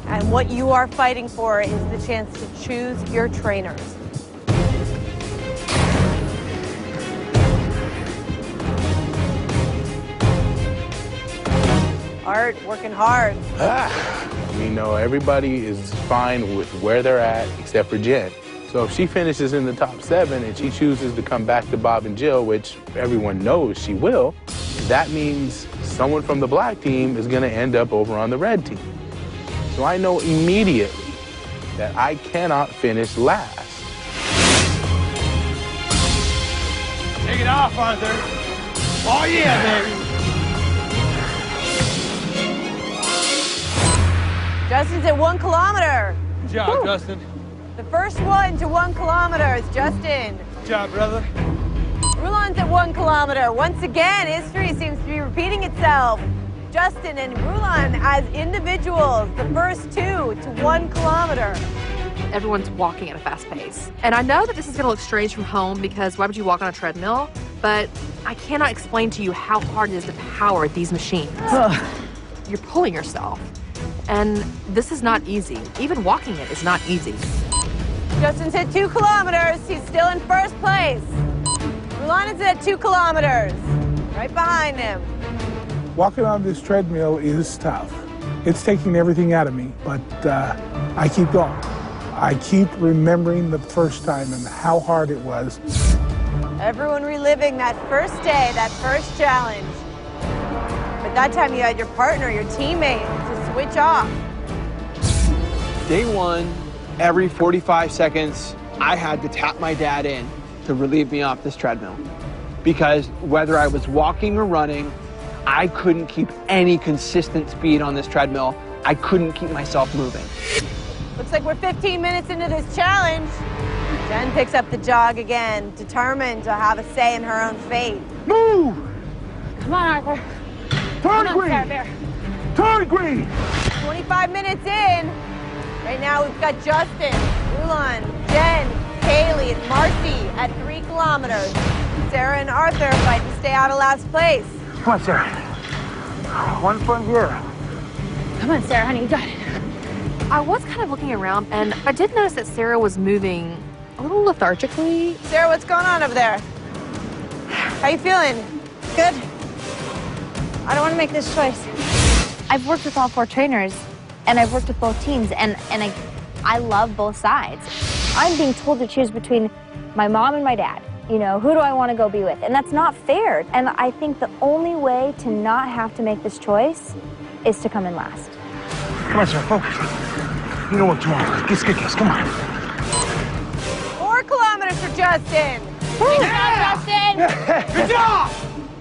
Speaker 17: And what you are fighting for is the chance to choose your trainers. Art, working hard.
Speaker 13: You know, everybody is fine with where they're at except for Jen. So if she finishes in the top 7 and she chooses to come back to Bob and Jill, which everyone knows she will, that means someone from the black team is going to end up over on the red team. So I know immediately that I cannot finish last.
Speaker 4: Take it off, Arthur. Oh, yeah, baby.
Speaker 17: Justin's at 1 kilometer.
Speaker 4: Good job, Justin.
Speaker 17: The first one to 1 kilometer is Justin.
Speaker 4: Good job, brother.
Speaker 17: Rulon's at 1 kilometer. Once again, history seems to be repeating itself. Justin and Rulon as individuals, the first 2 to 1 kilometer.
Speaker 2: Everyone's walking at a fast pace. And I know that this is going to look strange from home because why would you walk on a treadmill? But I cannot explain to you how hard it is to power these machines. You're pulling yourself. And this is not easy. Even walking it is not easy.
Speaker 17: Justin's at 2 kilometers. He's still in first place. Rulon is at 2 kilometers. Right behind him.
Speaker 11: Walking on this treadmill is tough. It's taking everything out of me, but I keep going. I keep remembering the first time and how hard it was.
Speaker 17: Everyone reliving that first day, that first challenge. But that time you had your partner, your teammate to switch off.
Speaker 4: Day 1, every 45 seconds, I had to tap my dad in to relieve me off this treadmill. Because whether I was walking or running, I couldn't keep any consistent speed on this treadmill. I couldn't keep myself moving.
Speaker 17: Looks like we're 15 minutes into this challenge. Jen picks up the jog again, determined to have a say in her own fate.
Speaker 11: Move!
Speaker 23: Come on, Arthur.
Speaker 11: Turn green! Turn green!
Speaker 17: 25 minutes in. Right now we've got Justin, Rulon, Jen, Kaylee, and Marcy at 3 kilometers. Sarah and Arthur fight to stay out of last place.
Speaker 15: Come on, Sarah. 1 foot here.
Speaker 23: Come on, Sarah, honey, you got it.
Speaker 2: I was kind of looking around, and I did notice that Sarah was moving a little lethargically.
Speaker 17: Sarah, what's going on over there? How you feeling?
Speaker 12: Good. I don't want to make this choice. I've worked with all 4 trainers, and I've worked with both teams, and I love both sides. I'm being told to choose between my mom and my dad. You know, who do I want to go be with? And that's not fair. And I think the only way to not have to make this choice is to come in last.
Speaker 15: Come on, Sarah, focus. You know what you want. Kiss, come on.
Speaker 17: 4 kilometers for Justin.
Speaker 23: Good job, Justin.
Speaker 4: Good job!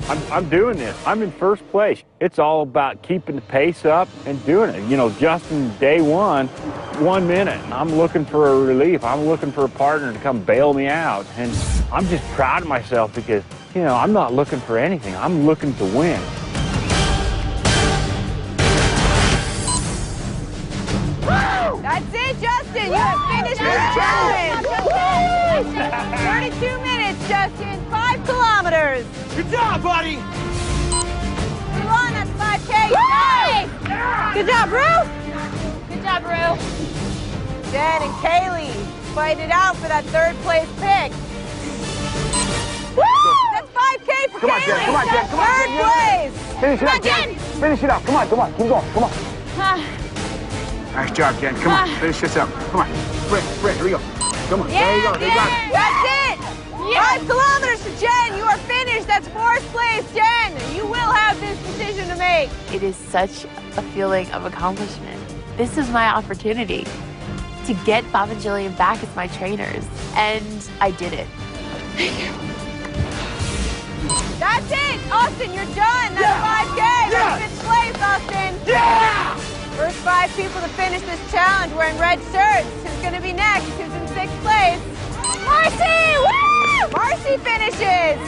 Speaker 15: I'm doing this. I'm in first place. It's all about keeping the pace up and doing it. You know, Justin, day 1, 1 minute, and I'm looking for a relief. I'm looking for a partner to come bail me out. And I'm just proud of myself because, you know, I'm not looking for anything. I'm looking to win.
Speaker 17: That's it, Justin. You have finished the challenge. 32 minutes, Justin. 5 kilometers.
Speaker 4: Good job, buddy.
Speaker 18: 5K. Nice. Good job, Ruth.
Speaker 23: Good job, Rue.
Speaker 18: Jen and Kaylee fight it out for that third place pick. Woo! That's 5K for
Speaker 6: Come on, Jen.
Speaker 18: Kaylee.
Speaker 6: Come on, Jen. Come on,
Speaker 18: Third
Speaker 6: Jen.
Speaker 18: place.
Speaker 6: Finish it
Speaker 18: Come
Speaker 6: up,
Speaker 18: on, Jen.
Speaker 6: Finish it up. Come on, come on. Keep going. Come on.
Speaker 9: Nice job, Jen. Come on, finish this up. Come on. Britt, here we go. Come on. There you go. There you go.
Speaker 18: That's it. 5 kilometers for Jen. You are finished. That's 4th place, Jen. You will have this decision to make.
Speaker 1: It is such a feeling of accomplishment. This is my opportunity to get Bob and Jillian back as my trainers, and I did it.
Speaker 18: That's it. Austin, you're done. That's 5K. That's 5th place, Austin.
Speaker 6: Yeah!
Speaker 18: First 5 people to finish this challenge wearing red shirts. Who's going to be next? Who's in 6th place? Marcy! Woo! Marcy finishes.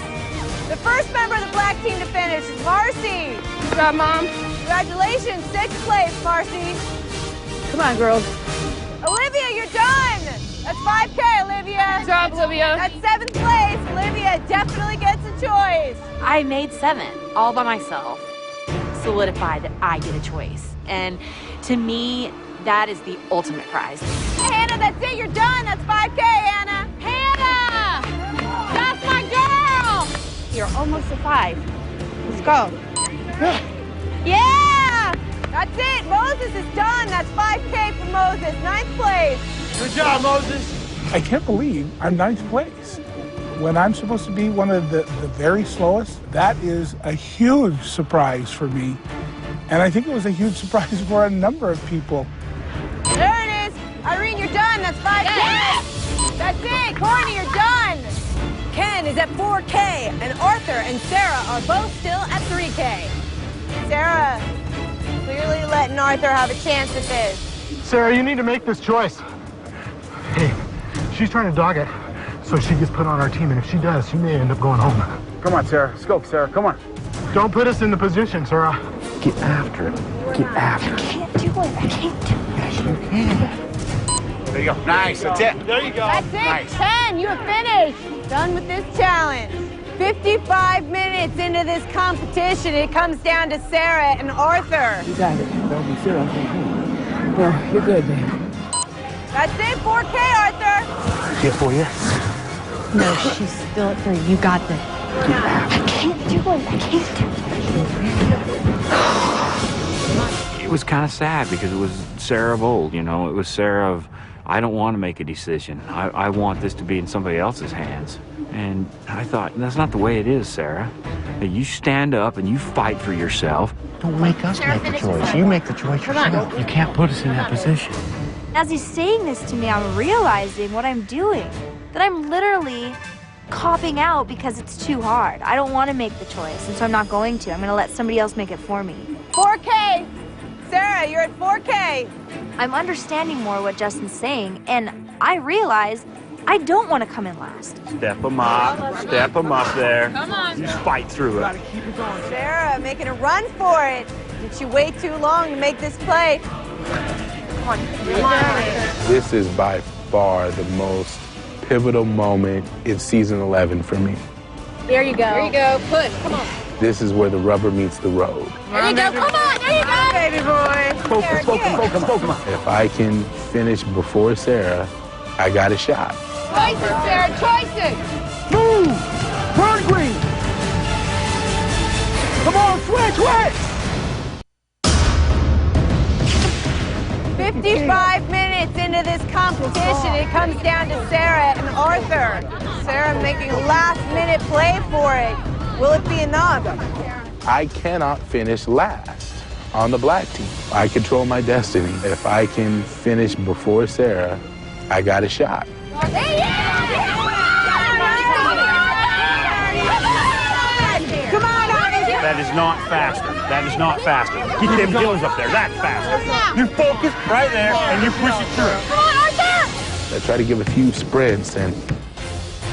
Speaker 18: The first member of the black team to finish is Marcy.
Speaker 1: Good job, Mom.
Speaker 18: Congratulations, 6th place, Marcy.
Speaker 1: Come on, girls.
Speaker 18: Olivia, you're done. That's 5K, Olivia.
Speaker 1: Good job, Olivia.
Speaker 18: That's 7th place. Olivia definitely gets a choice.
Speaker 8: I made 7 all by myself. Solidified that I get a choice. And to me, that is the ultimate prize.
Speaker 18: Hey, Hannah, that's it. You're done. That's 5K, Hannah. Hannah! That's my girl!
Speaker 8: You're almost at 5. Let's go.
Speaker 18: Yeah! That's it. Moses is done. That's 5K for Moses. 9th place.
Speaker 4: Good job, Moses.
Speaker 11: I can't believe I'm 9th place. When I'm supposed to be one of the very slowest, that is a huge surprise for me. And I think it was a huge surprise for a number of people.
Speaker 18: There it is. Irene, you're done. That's 5K. Yes! That's it. Courtney, you're done. Ken is at 4K, and Arthur and Sarah are both still at 3K. Sarah, clearly letting Arthur have a chance at this.
Speaker 6: Sarah, you need to make this choice. Hey, she's trying to dog it, so she gets put on our team, and if she does, she may end up going home.
Speaker 9: Come on, Sarah. Let's go, Sarah. Come on.
Speaker 6: Don't put us in the position, Sarah.
Speaker 9: Get after it. Get after it.
Speaker 8: I can't do it. I can't do it.
Speaker 9: Yes, you can. There you go. Nice. That's it.
Speaker 4: There you go.
Speaker 18: That's it.
Speaker 9: Nice.
Speaker 18: 10, you have finished. Done with this challenge. 55 minutes into this competition, it comes down to Sarah and Arthur.
Speaker 16: You got it. Don't be serious. No, you're good, man.
Speaker 18: That's it, 4K, Arthur.
Speaker 9: Here for you.
Speaker 8: No, she's still at 3. You got this. I can't do it. I can't do it.
Speaker 15: It was kind of sad because it was Sarah of old, you know. It was Sarah of, I don't want to make a decision. I want this to be in somebody else's hands. And I thought, that's not the way it is, Sarah. You stand up and you fight for yourself.
Speaker 9: Don't make us make the choice. You make the choice yourself. You can't put us in that position.
Speaker 8: As he's saying this to me, I'm realizing what I'm doing. That I'm literally copping out because it's too hard. I don't want to make the choice, and so I'm not going to. I'm going to let somebody else make it for me.
Speaker 18: 4K. Sarah, you're at 4K.
Speaker 8: I'm understanding more what Justin's saying, and I realize I don't want to come in last.
Speaker 15: Step them up. Step them up there.
Speaker 18: Come on.
Speaker 15: Just fight through it.
Speaker 18: Sarah making a run for it. Did she wait too long to make this play? Come on.
Speaker 13: This is by far the most pivotal moment in season 11 for me.
Speaker 18: There you go. There you go. Push. Come on.
Speaker 13: This is where the rubber meets the road.
Speaker 18: There you go. Come on. There you go. Baby boy.
Speaker 13: Focus. If I can finish before Sarah, I got a shot.
Speaker 18: Choices, Sarah. Choices.
Speaker 6: Move! Turn green! Come on, switch!
Speaker 18: 55 minutes into this competition, it comes down to Sarah and Arthur. Sarah making a last-minute play for it. Will it be enough?
Speaker 13: I cannot finish last on the black team. I control my destiny. If I can finish before Sarah, I got a shot.
Speaker 18: Come on, Arthur.
Speaker 15: That is not faster. That is not faster. Keep them gills up there. That's faster. You focus right there and you push it through.
Speaker 18: Come on, Arthur.
Speaker 13: I tried to give a few sprints, and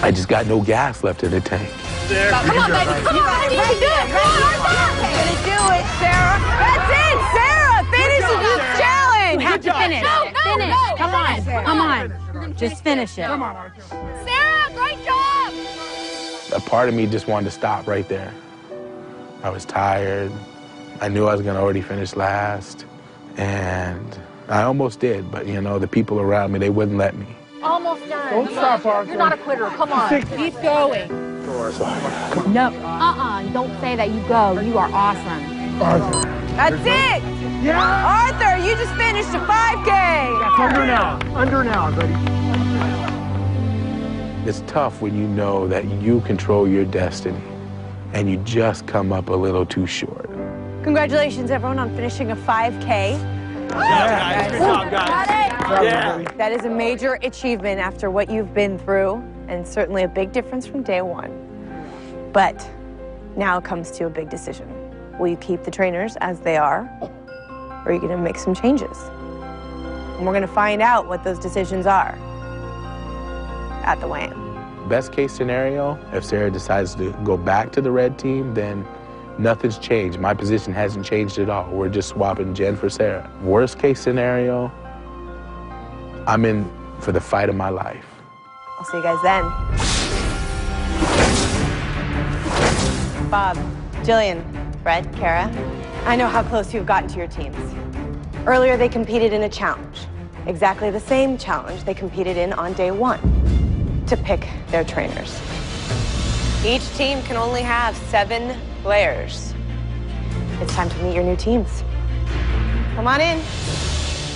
Speaker 13: I just got no gas left in the tank.
Speaker 15: There.
Speaker 18: Come on, baby. Come on. You can do it. Come on, Arthur. You're going to do it, Sarah. That's it. Sarah finishes this challenge.
Speaker 8: You have to finish. Finish.
Speaker 18: No.
Speaker 8: Come on. Come on. Just finish it.
Speaker 11: Come on, Arthur.
Speaker 18: Sarah, great job.
Speaker 13: A part of me just wanted to stop right there. I was tired, I knew I was going to already finish last, and I almost did, but you know, the people around me, they wouldn't let me.
Speaker 18: Almost done.
Speaker 6: Don't stop, Arthur.
Speaker 18: You're not a quitter. Come on. Keep going. No. Don't say that. You go. You are awesome.
Speaker 6: Arthur.
Speaker 18: That's it.
Speaker 6: Yeah.
Speaker 18: Arthur, you just finished a 5K.
Speaker 6: Under now. Under now, buddy.
Speaker 13: It's tough when you know that you control your destiny and you just come up a little too short.
Speaker 17: Congratulations, everyone, on finishing a 5K.
Speaker 4: Good job, guys.
Speaker 17: Yeah. That is a major achievement after what you've been through, and certainly a big difference from day one. But now it comes to a big decision. Will you keep the trainers as they are, or are you going to make some changes? And we're going to find out what those decisions are at the weigh-in.
Speaker 13: Best case scenario, if Sarah decides to go back to the red team, then nothing's changed. My position hasn't changed at all. We're just swapping Jen for Sarah. Worst case scenario, I'm in for the fight of my life.
Speaker 17: I'll see you guys then. Bob, Jillian, Fred, Kara, I know how close you've gotten to your teams. Earlier, they competed in a challenge. Exactly the same challenge they competed in on day one, to pick their trainers. Each team can only have 7 players. It's time to meet your new teams. Come on in.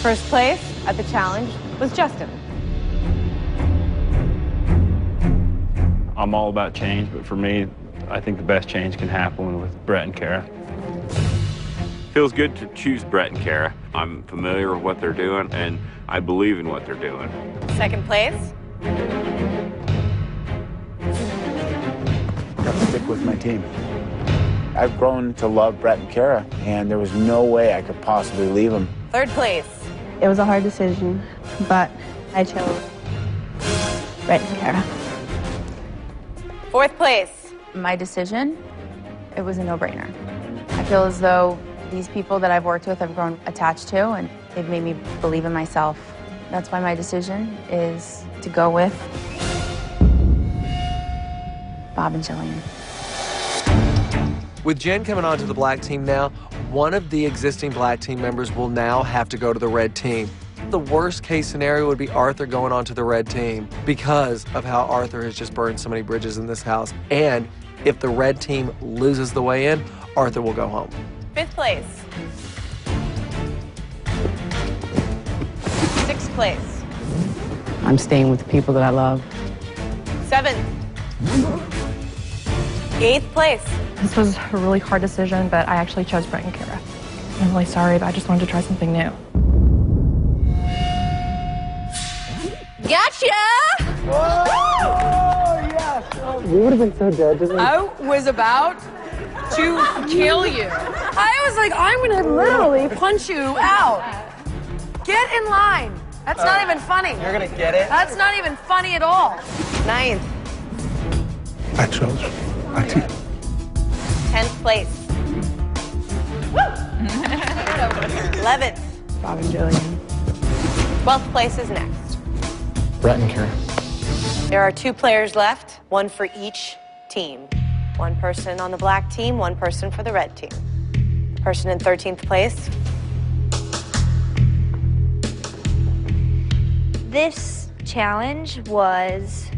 Speaker 17: First place at the challenge was Justin.
Speaker 15: I'm all about change, but for me, I think the best change can happen with Brett and Kara.
Speaker 10: Feels good to choose Brett and Kara. I'm familiar with what they're doing, and I believe in what they're doing.
Speaker 17: Second place.
Speaker 26: Got to stick with my team. I've grown to love Brett and Kara, and there was no way I could possibly leave them.
Speaker 17: Third place.
Speaker 12: It was a hard decision, but I chose Brett and Kara.
Speaker 17: Fourth place.
Speaker 12: My decision, it was a no-brainer. I feel as though these people that I've worked with I've grown attached to, and they've made me believe in myself. That's why my decision is to go with Bob and Jillian.
Speaker 5: With Jen coming on to the black team now, one of the existing black team members will now have to go to the red team. The worst case scenario would be Arthur going on to the red team because of how Arthur has just burned so many bridges in this house. And if the red team loses the weigh-in, Arthur will go home.
Speaker 17: Fifth place. Sixth place.
Speaker 16: I'm staying with the people that I love.
Speaker 17: Seventh. Eighth place.
Speaker 2: This was a really hard decision, but I actually chose Brett and Kara. I'm really sorry, but I just wanted to try something new.
Speaker 18: Gotcha!
Speaker 5: Oh, yes!
Speaker 6: You would have been so dead, doesn't it?
Speaker 18: I was about to kill you. I was like, I'm gonna literally punch you out. Get in line. That's not even funny.
Speaker 5: You're gonna get it?
Speaker 18: That's not even funny at all.
Speaker 17: Ninth.
Speaker 11: I chose my team.
Speaker 17: 10th place. 11th.
Speaker 2: Bob and Jillian.
Speaker 17: 12th place is next.
Speaker 6: Brett and Kara.
Speaker 17: There are 2 players left, 1 for each team. 1 person on the black team, 1 person for the red team. The person in 13th place.
Speaker 8: This challenge was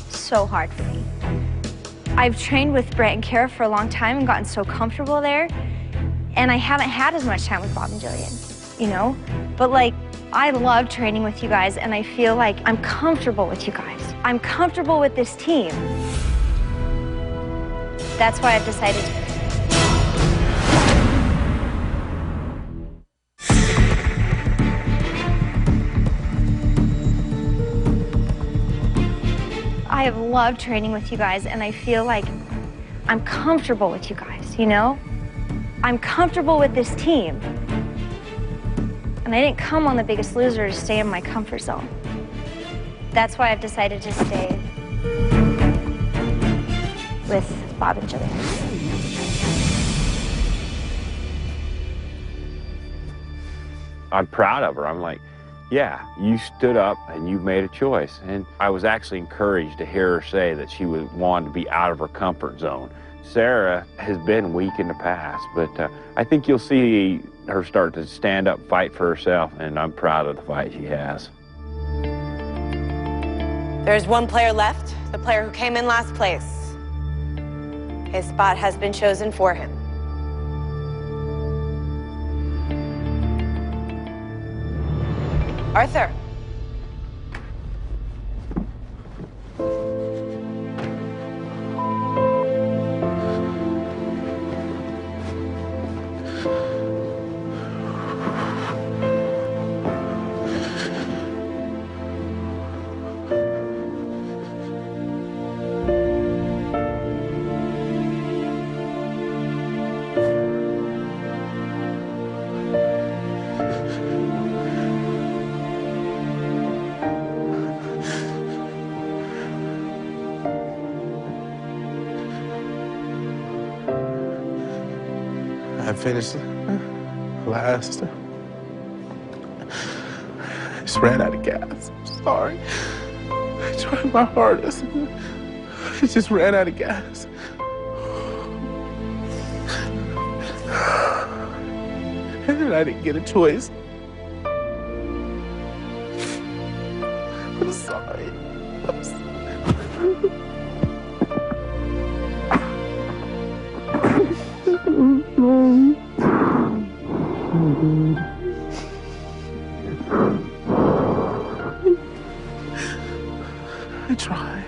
Speaker 8: so hard for me. I've trained with Brett and Kara for a long time and gotten so comfortable there, and I haven't had as much time with Bob and Jillian, you know? But like, I love training with you guys, and I feel like I'm comfortable with you guys. I'm comfortable with this team. That's why I've decided to. I have loved training with you guys, and I feel like I'm comfortable with you guys, you know? I'm comfortable with this team. And I didn't come on The Biggest Loser to stay in my comfort zone. That's why I've decided to stay with Bob and Jillian.
Speaker 15: I'm proud of her. I'm like, yeah, you stood up and you made a choice. And I was actually encouraged to hear her say that she wanted to be out of her comfort zone, Sarah has been weak in the past, but I think you'll see her start to stand up, fight for herself, and I'm proud of the fight she has.
Speaker 17: There's one player left, the player who came in last place. His spot has been chosen for him. Arthur.
Speaker 13: I finished last. I just ran out of gas. I'm sorry. I tried my hardest. I just ran out of gas. And then I didn't get a choice. I'm sorry. I'm sorry. I try.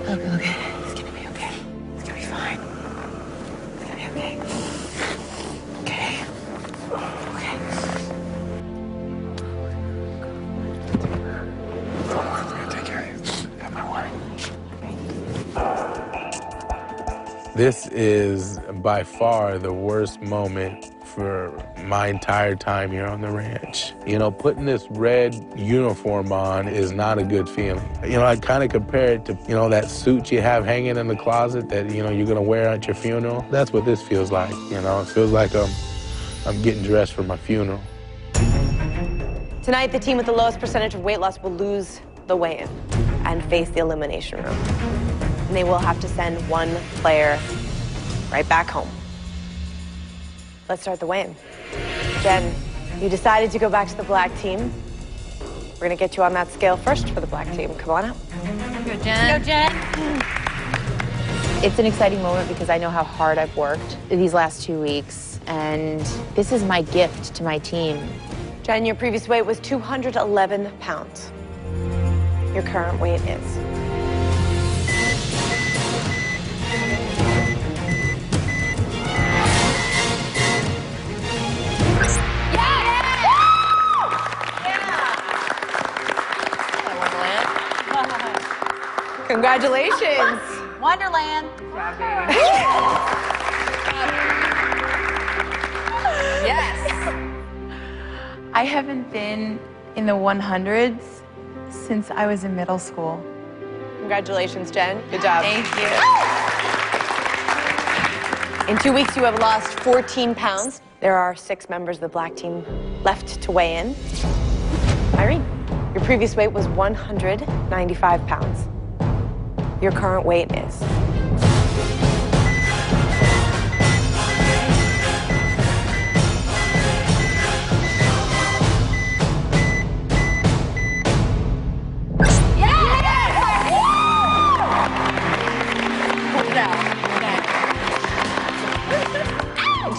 Speaker 17: Okay. It's gonna be okay. It's gonna be fine. It's gonna be okay. Okay. Okay.
Speaker 13: I'm gonna take care of you. Have my word. This is by far the worst moment for my entire time here on the ranch. You know, putting this red uniform on is not a good feeling. You know, I kind of compare it to, you know, that suit you have hanging in the closet that, you know, you're gonna wear at your funeral. That's what this feels like, you know? It feels like I'm getting dressed for my funeral.
Speaker 17: Tonight, the team with the lowest percentage of weight loss will lose the weigh-in and face the elimination room. And they will have to send one player right back home. Let's start the weigh-in. Jen, you decided to go back to the black team. We're gonna get you on that scale first for the black team. Come on out.
Speaker 8: Go, Jen. Go, Jen.
Speaker 7: It's an exciting moment because I know how hard I've worked these last 2 weeks, and this is my gift to my team.
Speaker 17: Jen, your previous weight was 211 pounds. Your current weight is. Congratulations.
Speaker 8: Wonderland.
Speaker 7: Yes. I haven't been in the 100s since I was in middle school.
Speaker 17: Congratulations, Jen. Good job.
Speaker 7: Thank you.
Speaker 17: In 2 weeks, you have lost 14 pounds. There are 6 members of the black team left to weigh in. Irene, your previous weight was 195 pounds. Your current weight is. In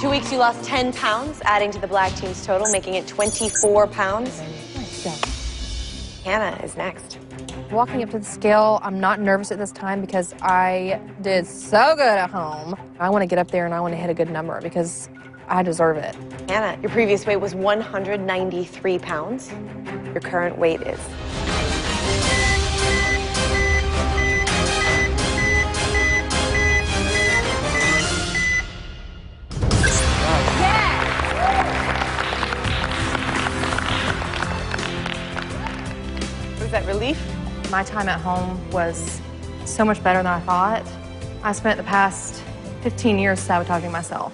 Speaker 17: 2 weeks, you lost 10 pounds, adding to the black team's total, making it 24 pounds. Hannah is next.
Speaker 2: Walking up to the scale, I'm not nervous at this time because I did so good at home. I want to get up there and I want to hit a good number because I deserve it.
Speaker 17: Hannah, your previous weight was 193 pounds. Your current weight is. Was that relief?
Speaker 2: My time at home was so much better than I thought. I spent the past 15 years sabotaging myself.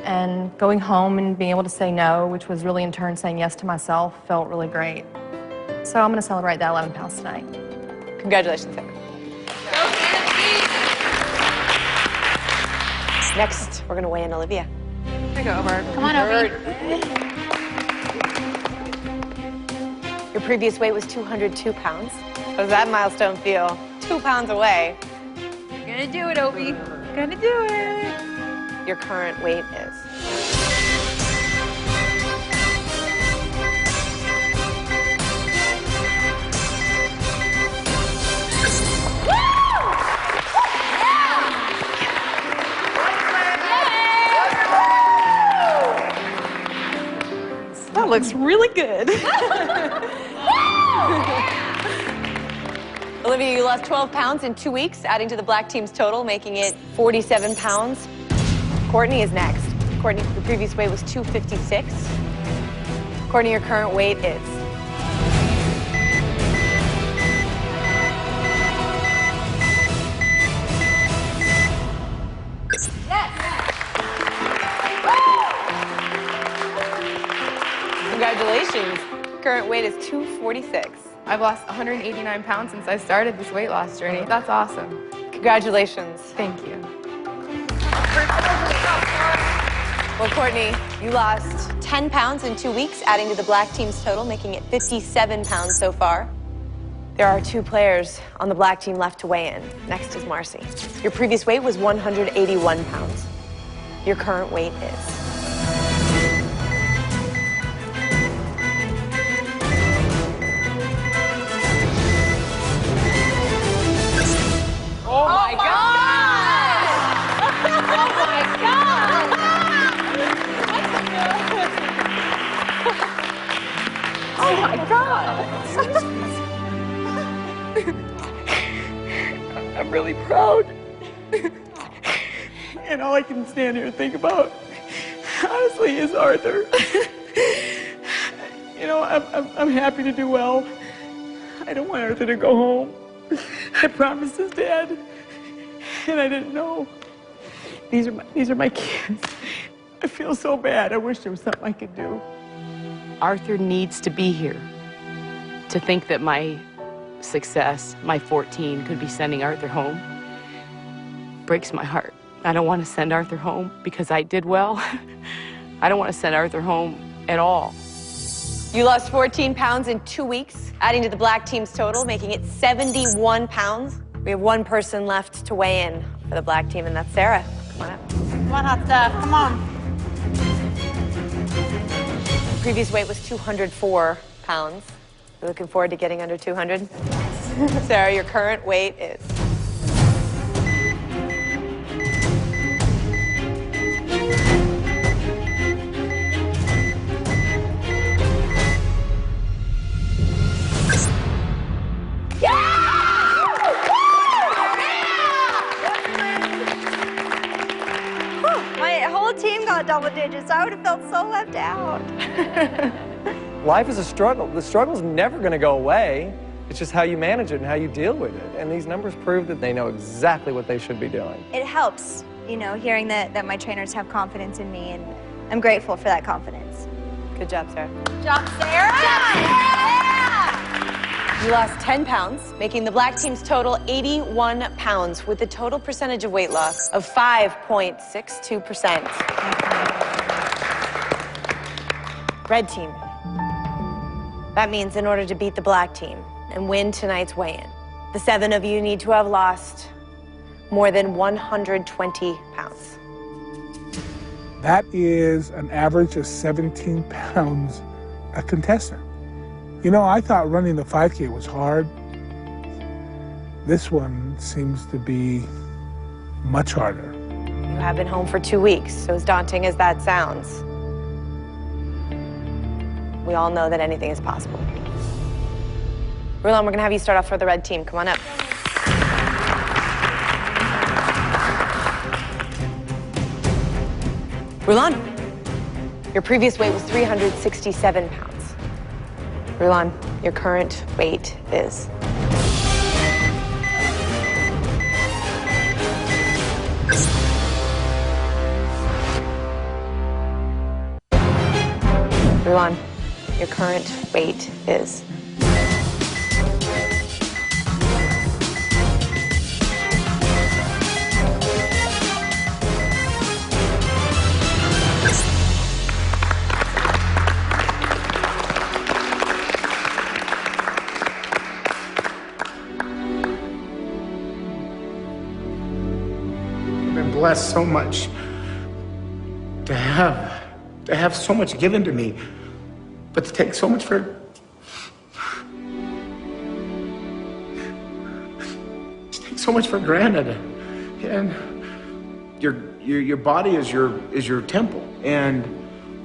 Speaker 2: And going home and being able to say no, which was really in turn saying yes to myself, felt really great. So I'm going to celebrate that 11 pounds tonight.
Speaker 17: Congratulations, Sarah. Next, we're going to weigh in Olivia.
Speaker 2: Here you go, Bird.
Speaker 17: Come on, Obi. Your previous weight was 202 pounds. How does that milestone feel? 2 pounds away.
Speaker 18: You're gonna do it, Obi. Gonna do it.
Speaker 17: Your current weight is.
Speaker 2: That looks really good.
Speaker 17: Olivia, you lost 12 pounds in 2 weeks, adding to the black team's total, making it 47 pounds. Courtney is next. Courtney, your previous weight was 256. Courtney, your current weight is. Congratulations. Current weight is 246.
Speaker 1: I've lost 189 pounds since I started this weight loss journey. That's awesome.
Speaker 17: Congratulations.
Speaker 1: Thank you.
Speaker 17: Well, Courtney, you lost 10 pounds in 2 weeks, adding to the black team's total, making it 57 pounds so far. There are 2 players on the black team left to weigh in. Next is Marcy. Your previous weight was 181 pounds. Your current weight is.
Speaker 18: Oh my God! Oh my God!
Speaker 2: Oh my God!
Speaker 14: I'm really proud. And all I can stand here and think about, honestly, is Arthur. You know, I'm happy to do well. I don't want Arthur to go home. I promised his dad, and I didn't know. These are my kids. I feel so bad. I wish there was something I could do.
Speaker 16: Arthur needs to be here. To think that my success, my 14, could be sending Arthur home breaks my heart. I don't want to send Arthur home because I did well. I don't want to send Arthur home at all.
Speaker 17: You lost 14 pounds in 2 weeks, adding to the black team's total, making it 71 pounds. We have 1 person left to weigh in for the black team, and that's Sarah. Come on up.
Speaker 18: Come on, hot stuff. Come on.
Speaker 17: Previous weight was 204 pounds. You're looking forward to getting under 200? Sarah, your current weight is.
Speaker 8: My whole team got double digits. I would have felt so left out.
Speaker 5: Life is a struggle. The struggle's never going to go away. It's just how you manage it and how you deal with it. And these numbers prove that they know exactly what they should be doing.
Speaker 8: It helps, you know, hearing that my trainers have confidence in me, and I'm grateful for that confidence.
Speaker 17: Good job, Sarah.
Speaker 18: Good job, Sarah!
Speaker 17: You lost 10 pounds, making the black team's total 81 pounds, with a total percentage of weight loss of 5.62%. Red team. That means in order to beat the black team and win tonight's weigh-in, the 7 of you need to have lost more than 120 pounds.
Speaker 11: That is an average of 17 pounds a contestant. You know, I thought running the 5K was hard. This one seems to be much harder.
Speaker 17: You have been home for 2 weeks, so as daunting as that sounds, we all know that anything is possible. Rulon, we're gonna have you start off for the red team. Come on up. Rulon, your previous weight was 367 pounds. Rulon, your current weight is? Rulon, your current weight is...
Speaker 6: Blessed so much to have so much given to me, but to take so much for granted. And your body is your temple, and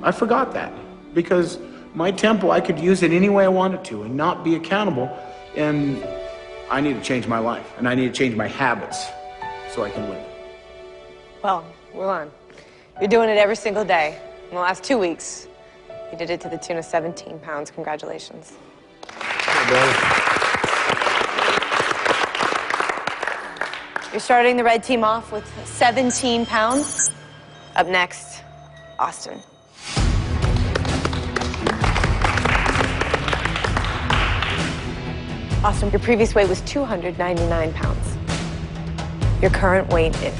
Speaker 6: I forgot that because my temple, I could use it any way I wanted to and not be accountable. And I need to change my life, and I need to change my habits so I can win.
Speaker 17: Well, Rulon, you're doing it every single day. In the last 2 weeks, you did it to the tune of 17 pounds. Congratulations. You're starting the red team off with 17 pounds. Up next, Austin. Austin, your previous weight was 299 pounds. Your current weight is...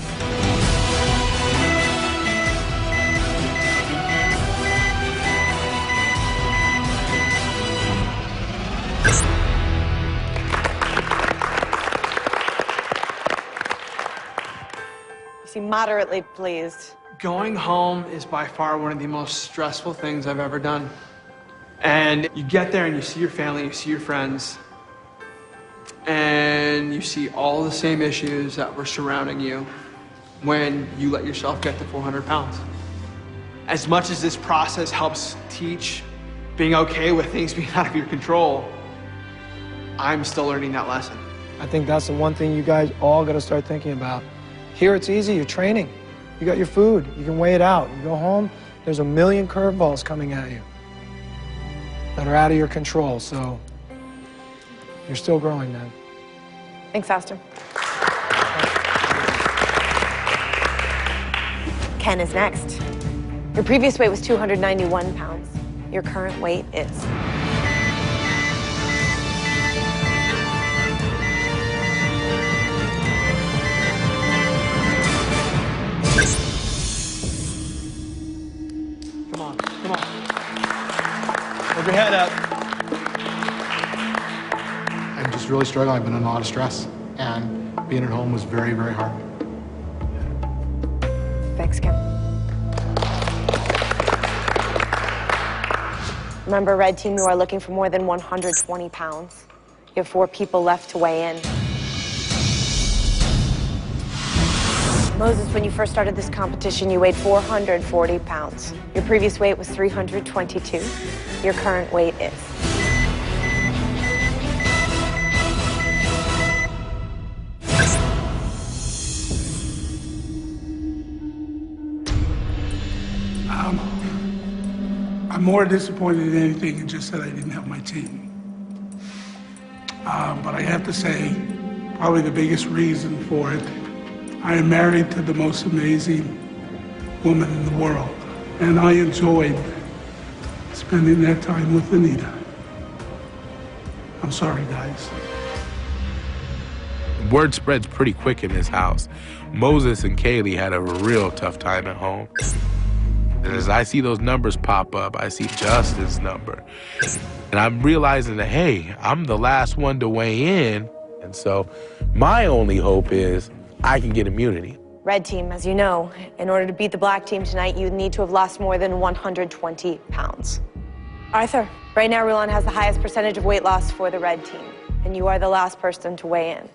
Speaker 17: You seem moderately pleased.
Speaker 4: Going home is by far one of the most stressful things I've ever done. And you get there and you see your family, you see your friends, and you see all the same issues that were surrounding you when you let yourself get to 400 pounds. As much as this process helps teach being okay with things being out of your control, I'm still learning that lesson.
Speaker 19: I think that's the one thing you guys all got to start thinking about. Here it's easy, you're training. You got your food, you can weigh it out. You go home, there's a million curveballs coming at you that are out of your control, so you're still growing, man.
Speaker 17: Thanks, Austin. Ken is next. Your previous weight was 291 pounds. Your current weight is...
Speaker 4: Come on. Hold your head up.
Speaker 6: I'm just really struggling. I've been in a lot of stress, and being at home was very, very hard.
Speaker 17: Thanks, Ken. Remember, Red Team, you are looking for more than 120 pounds. You have 4 people left to weigh in. Moses, when you first started this competition, you weighed 440 pounds. Your previous weight was 322. Your current weight is...
Speaker 11: I'm more disappointed than anything in just that I didn't have my team. But I have to say, probably the biggest reason for it, I am married to the most amazing woman in the world, and I enjoyed spending that time with Anita. I'm sorry, guys.
Speaker 13: Word spreads pretty quick in this house. Moses and Kaylee had a real tough time at home. And as I see those numbers pop up, I see Justin's number. And I'm realizing that, hey, I'm the last one to weigh in. And so my only hope is I can get immunity.
Speaker 17: Red Team, as you know, in order to beat the Black Team tonight, you need to have lost more than 120 pounds. Arthur, right now Rulon has the highest percentage of weight loss for the Red Team, and you are the last person to weigh in.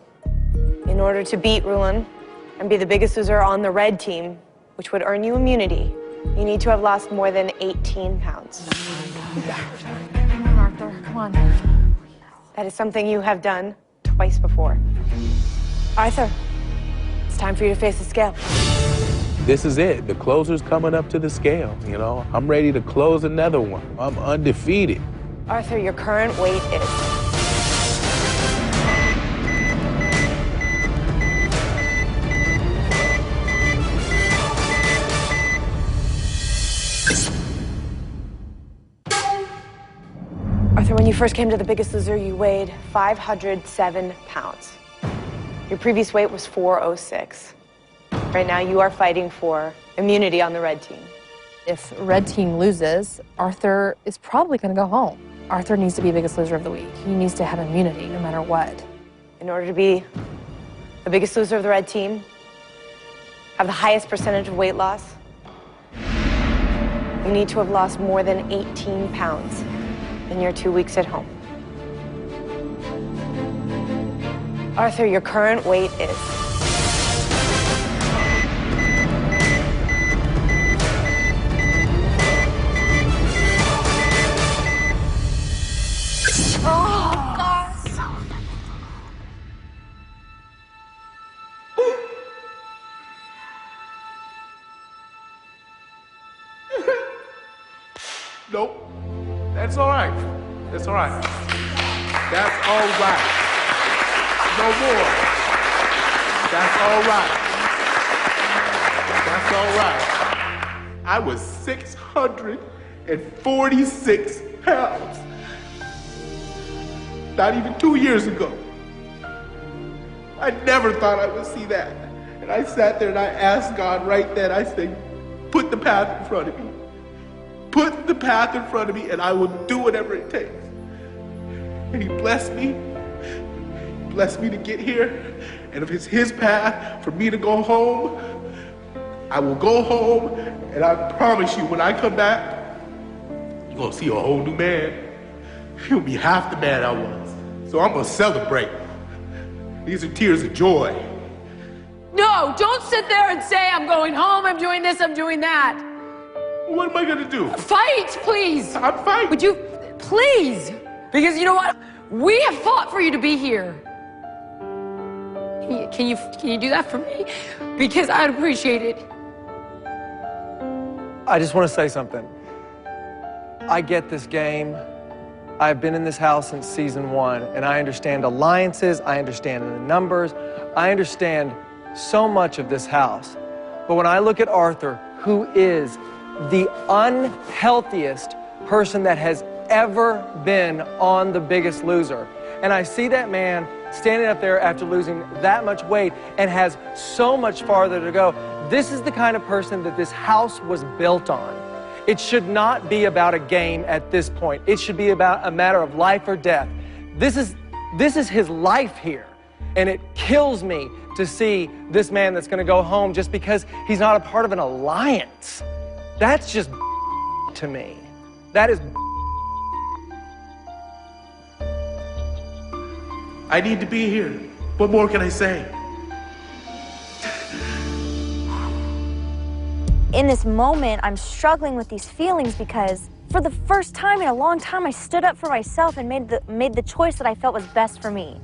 Speaker 17: In order to beat Rulon and be the biggest loser on the Red Team, which would earn you immunity, you need to have lost more than 18 pounds.
Speaker 2: Come on, Arthur, come on.
Speaker 17: That is something you have done twice before. Arthur, it's time for you to face the scale.
Speaker 13: This is it. The closer's coming up to the scale, you know. I'm ready to close another one. I'm undefeated.
Speaker 17: Arthur, your current weight is... Arthur, when you first came to the Biggest Loser, you weighed 507 pounds. Your previous weight was 406. Right now, you are fighting for immunity on the red team.
Speaker 2: If red team loses, Arthur is probably going to go home. Arthur needs to be Biggest Loser of the week. He needs to have immunity no matter what.
Speaker 17: In order to be the Biggest Loser of the red team, have the highest percentage of weight loss, you need to have lost more than 18 pounds in your 2 weeks at home. Arthur, your current weight is...
Speaker 2: Oh, God.
Speaker 6: Nope. That's all right. That's all right. That's all right. No more. That's all right. That's all right. I was 646 pounds. Not even 2 years ago. I never thought I would see that. And I sat there and I asked God right then, I said, put the path in front of me. Put the path in front of me and I will do whatever it takes. And he blessed me. He blessed me to get here. And if it's his path for me to go home, I will go home. And I promise you, when I come back, you're going to see a whole new man. He'll be half the man I was. So I'm going to celebrate. These are tears of joy.
Speaker 14: No, don't sit there and say, I'm going home, I'm doing this, I'm doing that.
Speaker 6: What am I gonna do?
Speaker 14: Fight, please.
Speaker 6: I'm fighting.
Speaker 14: Would you, please? Because you know what? We have fought for you to be here. Can you do that for me? Because I'd appreciate it.
Speaker 5: I just want to say something. I get this game. I've been in this house since season 1, and I understand alliances, I understand the numbers, I understand so much of this house. But when I look at Arthur, who is the unhealthiest person that has ever been on The Biggest Loser, and I see that man standing up there after losing that much weight and has so much farther to go, this is the kind of person that this house was built on. It should not be about a game at this point. It should be about a matter of life or death. This is his life here. And it kills me to see this man that's gonna go home just because he's not a part of an alliance. That's just to me. That is.
Speaker 6: I need to be here. What more can I say?
Speaker 8: In this moment, I'm struggling with these feelings because for the first time in a long time, I stood up for myself and made the choice that I felt was best for me.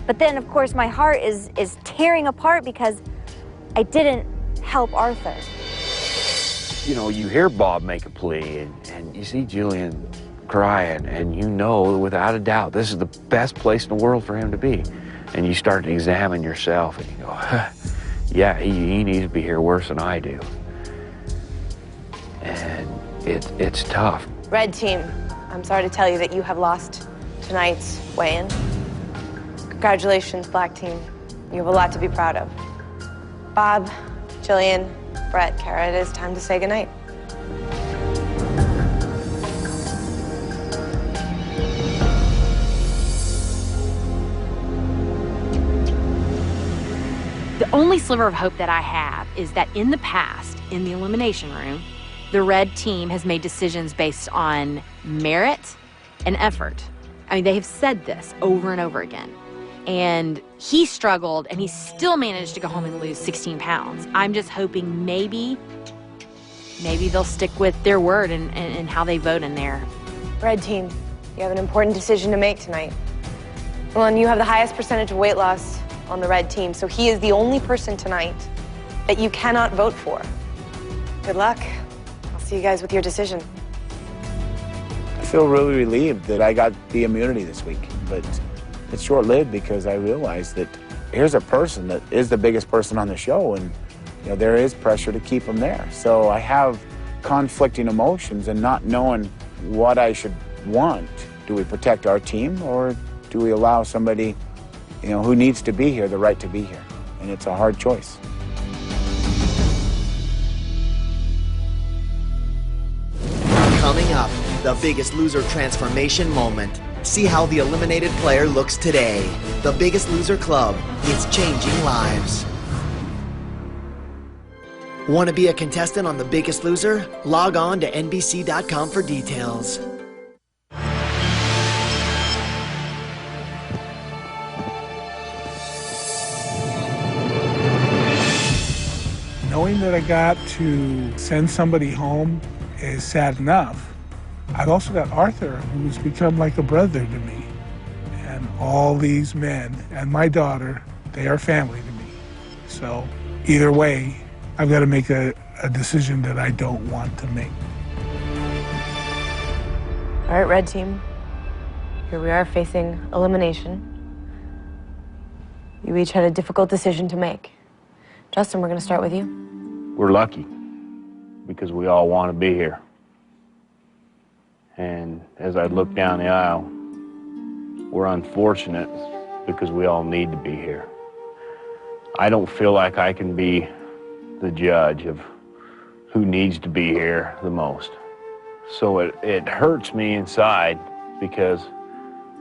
Speaker 8: But then, of course, my heart is tearing apart because I didn't help Arthur.
Speaker 15: You know, you hear Bob make a plea and you see Julian crying and you know without a doubt this is the best place in the world for him to be. And you start to examine yourself and you go, yeah, he needs to be here worse than I do. And it's tough.
Speaker 17: Red team, I'm sorry to tell you that you have lost tonight's weigh-in. Congratulations, black team. You have a lot to be proud of. Bob, Jillian, Brett, Kara, it is time to say goodnight.
Speaker 3: The only sliver of hope that I have is that in the past, in the elimination room, the red team has made decisions based on merit and effort. I mean, they have said this over and over again. And he struggled, and he still managed to go home and lose 16 pounds. I'm just hoping maybe they'll stick with their word and how they vote in there.
Speaker 17: Red team, you have an important decision to make tonight. Well, you have the highest percentage of weight loss on the red team, so he is the only person tonight that you cannot vote for. Good luck. I'll see you guys with your decision.
Speaker 26: I feel really relieved that I got the immunity this week, but it's short-lived because I realized that here's a person that is the biggest person on the show, and you know there is pressure to keep him there. So I have conflicting emotions and not knowing what I should want. Do we protect our team, or do we allow somebody, who needs to be here the right to be here? And it's a hard choice.
Speaker 20: Coming up, the Biggest Loser transformation moment. See how the eliminated player looks today. The Biggest Loser Club. It's changing lives. Want to be a contestant on The Biggest Loser? Log on to NBC.com for details.
Speaker 11: Knowing that I got to send somebody home is sad enough. I've also got Arthur, who's become like a brother to me. And all these men and my daughter, they are family to me. So either way, I've got to make a decision that I don't want to make.
Speaker 17: All right, Red Team. Here we are facing elimination. You each had a difficult decision to make. Justin, we're going to start with you.
Speaker 15: We're lucky because we all want to be here. And as I look down the aisle, we're unfortunate because we all need to be here. I don't feel like I can be the judge of who needs to be here the most. So it hurts me inside because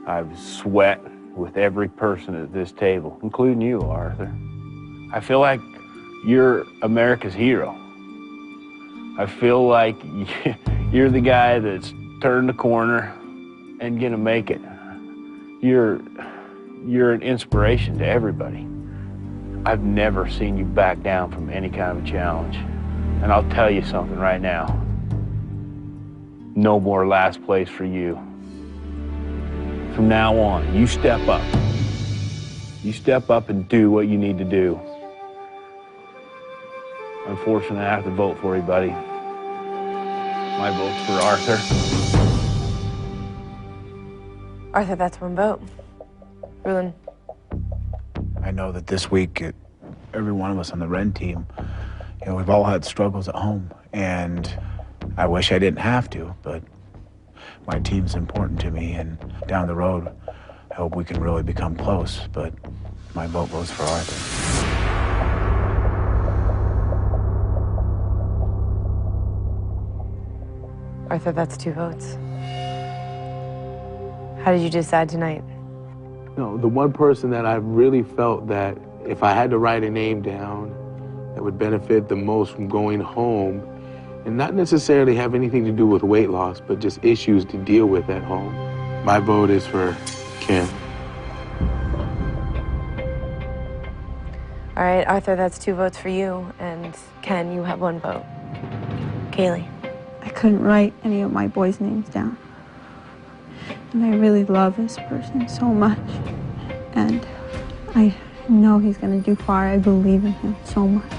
Speaker 15: I've sweat with every person at this table, including you, Arthur. I feel like you're America's hero. I feel like you're the guy that's turned the corner and gonna make it. You're an inspiration to everybody. I've never seen you back down from any kind of a challenge. And I'll tell you something right now. No more last place for you. From now on, you step up. You step up and do what you need to do. Unfortunately, I have to vote for you, buddy. My vote's for Arthur.
Speaker 17: Arthur, that's one vote. Rulin.
Speaker 26: I know that this week, every one of us on the Red Team, we've all had struggles at home, and I wish I didn't have to, but my team's important to me, and down the road, I hope we can really become close, but my vote goes for Arthur.
Speaker 17: Arthur, that's 2 votes. How did you decide tonight?
Speaker 13: The one person that I really felt that if I had to write a name down that would benefit the most from going home, and not necessarily have anything to do with weight loss, but just issues to deal with at home, my vote is for Ken.
Speaker 17: All right, Arthur, that's 2 votes for you, and Ken, you have 1 vote. Kaylee.
Speaker 12: I couldn't write any of my boys' names down. And I really love this person so much. And I know he's gonna do far. I believe in him so much.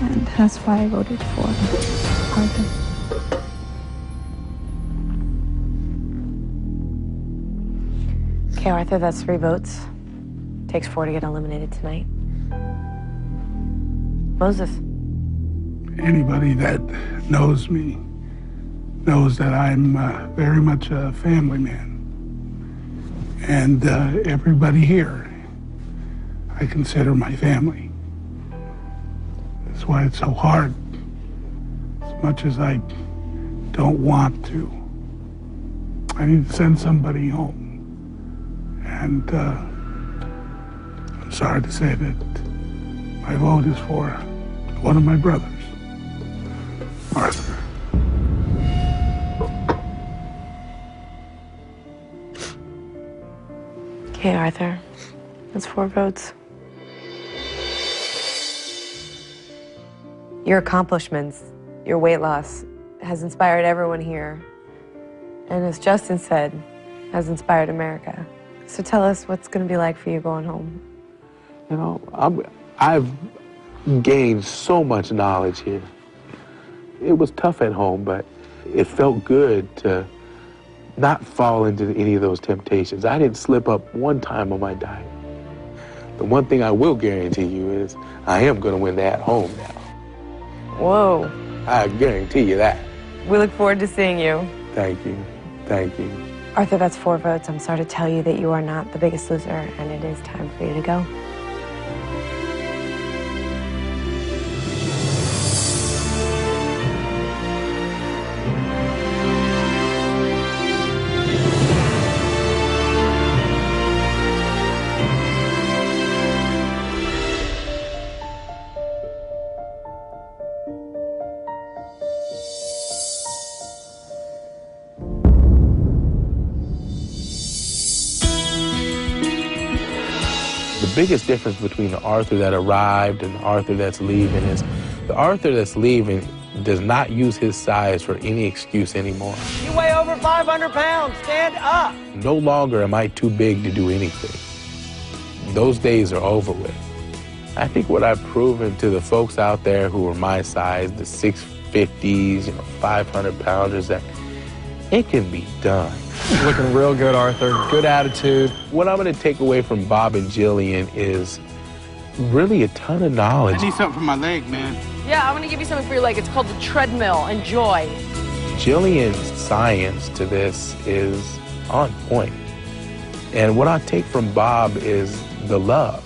Speaker 12: And that's why I voted for Arthur.
Speaker 17: Okay, Arthur, that's 3 votes. Takes 4 to get eliminated tonight. Moses.
Speaker 11: Anybody that knows me knows that I'm very much a family man. And everybody here, I consider my family. That's why it's so hard. As much as I don't want to, I need to send somebody home. And I'm sorry to say that my vote is for one of my brothers, Arthur.
Speaker 17: Okay, Arthur. That's 4 votes. Your accomplishments, your weight loss, has inspired everyone here. And as Justin said, has inspired America. So tell us what's going to be like for you going home.
Speaker 13: I've gained so much knowledge here. It was tough at home, but it felt good to not fall into any of those temptations. I didn't slip up one time on my diet. The one thing I will guarantee you is I am going to win that at home now.
Speaker 17: Whoa.
Speaker 13: I guarantee you that.
Speaker 17: We look forward to seeing you.
Speaker 13: Thank you. Thank you.
Speaker 17: Arthur, that's 4 votes. I'm sorry to tell you that you are not the biggest loser, and it is time for you to go.
Speaker 13: The biggest difference between the Arthur that arrived and the Arthur that's leaving is the Arthur that's leaving does not use his size for any excuse anymore.
Speaker 4: You weigh over 500 pounds. Stand up.
Speaker 13: No longer am I too big to do anything. Those days are over with. I think what I've proven to the folks out there who are my size, the 650s, 500 pounders, that it can be done.
Speaker 5: Looking real good, Arthur. Good attitude.
Speaker 13: What I'm going to take away from Bob and Jillian is really a ton of knowledge.
Speaker 6: I need something for my leg, man.
Speaker 2: Yeah, I'm gonna give you something for your leg. It's called the treadmill. Enjoy.
Speaker 13: Jillian's science to this is on point. And what I take from Bob is the love.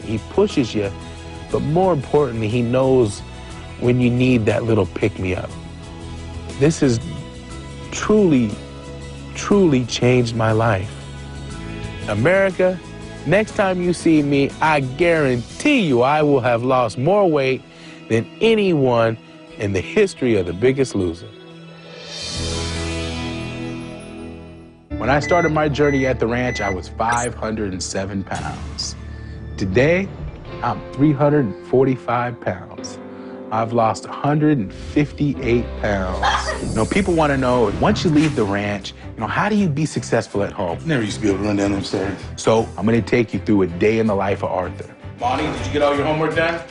Speaker 13: He pushes you, but more importantly, he knows when you need that little pick-me-up. This has truly changed my life. America, next time you see me, I guarantee you I will have lost more weight than anyone in the history of The Biggest Loser. When I started my journey at the ranch, I was 507 pounds. Today, I'm 345 pounds. I've lost 158 pounds. People want to know, once you leave the ranch, how do you be successful at home?
Speaker 6: Never used to be able to run down them stairs.
Speaker 13: So I'm going to take you through a day in the life of Arthur.
Speaker 6: Bonnie, did you get all your homework done?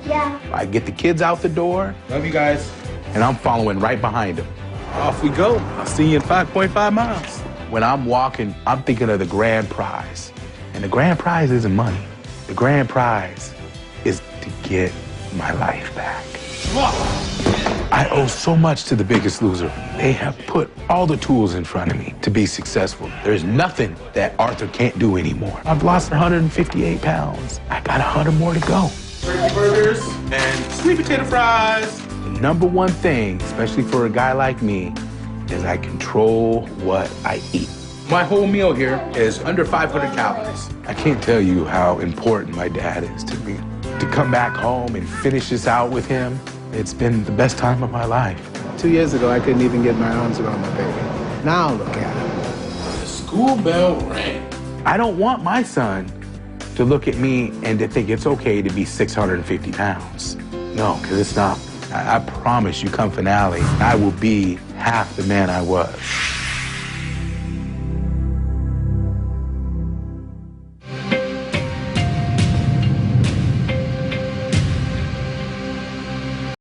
Speaker 8: Yeah.
Speaker 13: I get the kids out the door.
Speaker 6: Love you guys.
Speaker 13: And I'm following right behind them.
Speaker 6: Off we go. I'll see you in 5.5 miles.
Speaker 13: When I'm walking, I'm thinking of the grand prize. And the grand prize isn't money. The grand prize is to get my life back. I owe so much to The Biggest Loser. They have put all the tools in front of me to be successful. There's nothing that Arthur can't do anymore. I've lost 158 pounds. I got 100 more to go.
Speaker 6: Turkey burgers and sweet potato fries.
Speaker 13: The number one thing, especially for a guy like me, is I control what I eat.
Speaker 6: My whole meal here is under 500 calories.
Speaker 13: I can't tell you how important my dad is to me. To come back home and finish this out with him, it's been the best time of my life.
Speaker 19: 2 years ago, I couldn't even get my arms around my baby. Now look at him.
Speaker 6: The school bell rang.
Speaker 13: I don't want my son to look at me and to think it's okay to be 650 pounds. No, because it's not. I promise you, come finale, I will be half the man I was.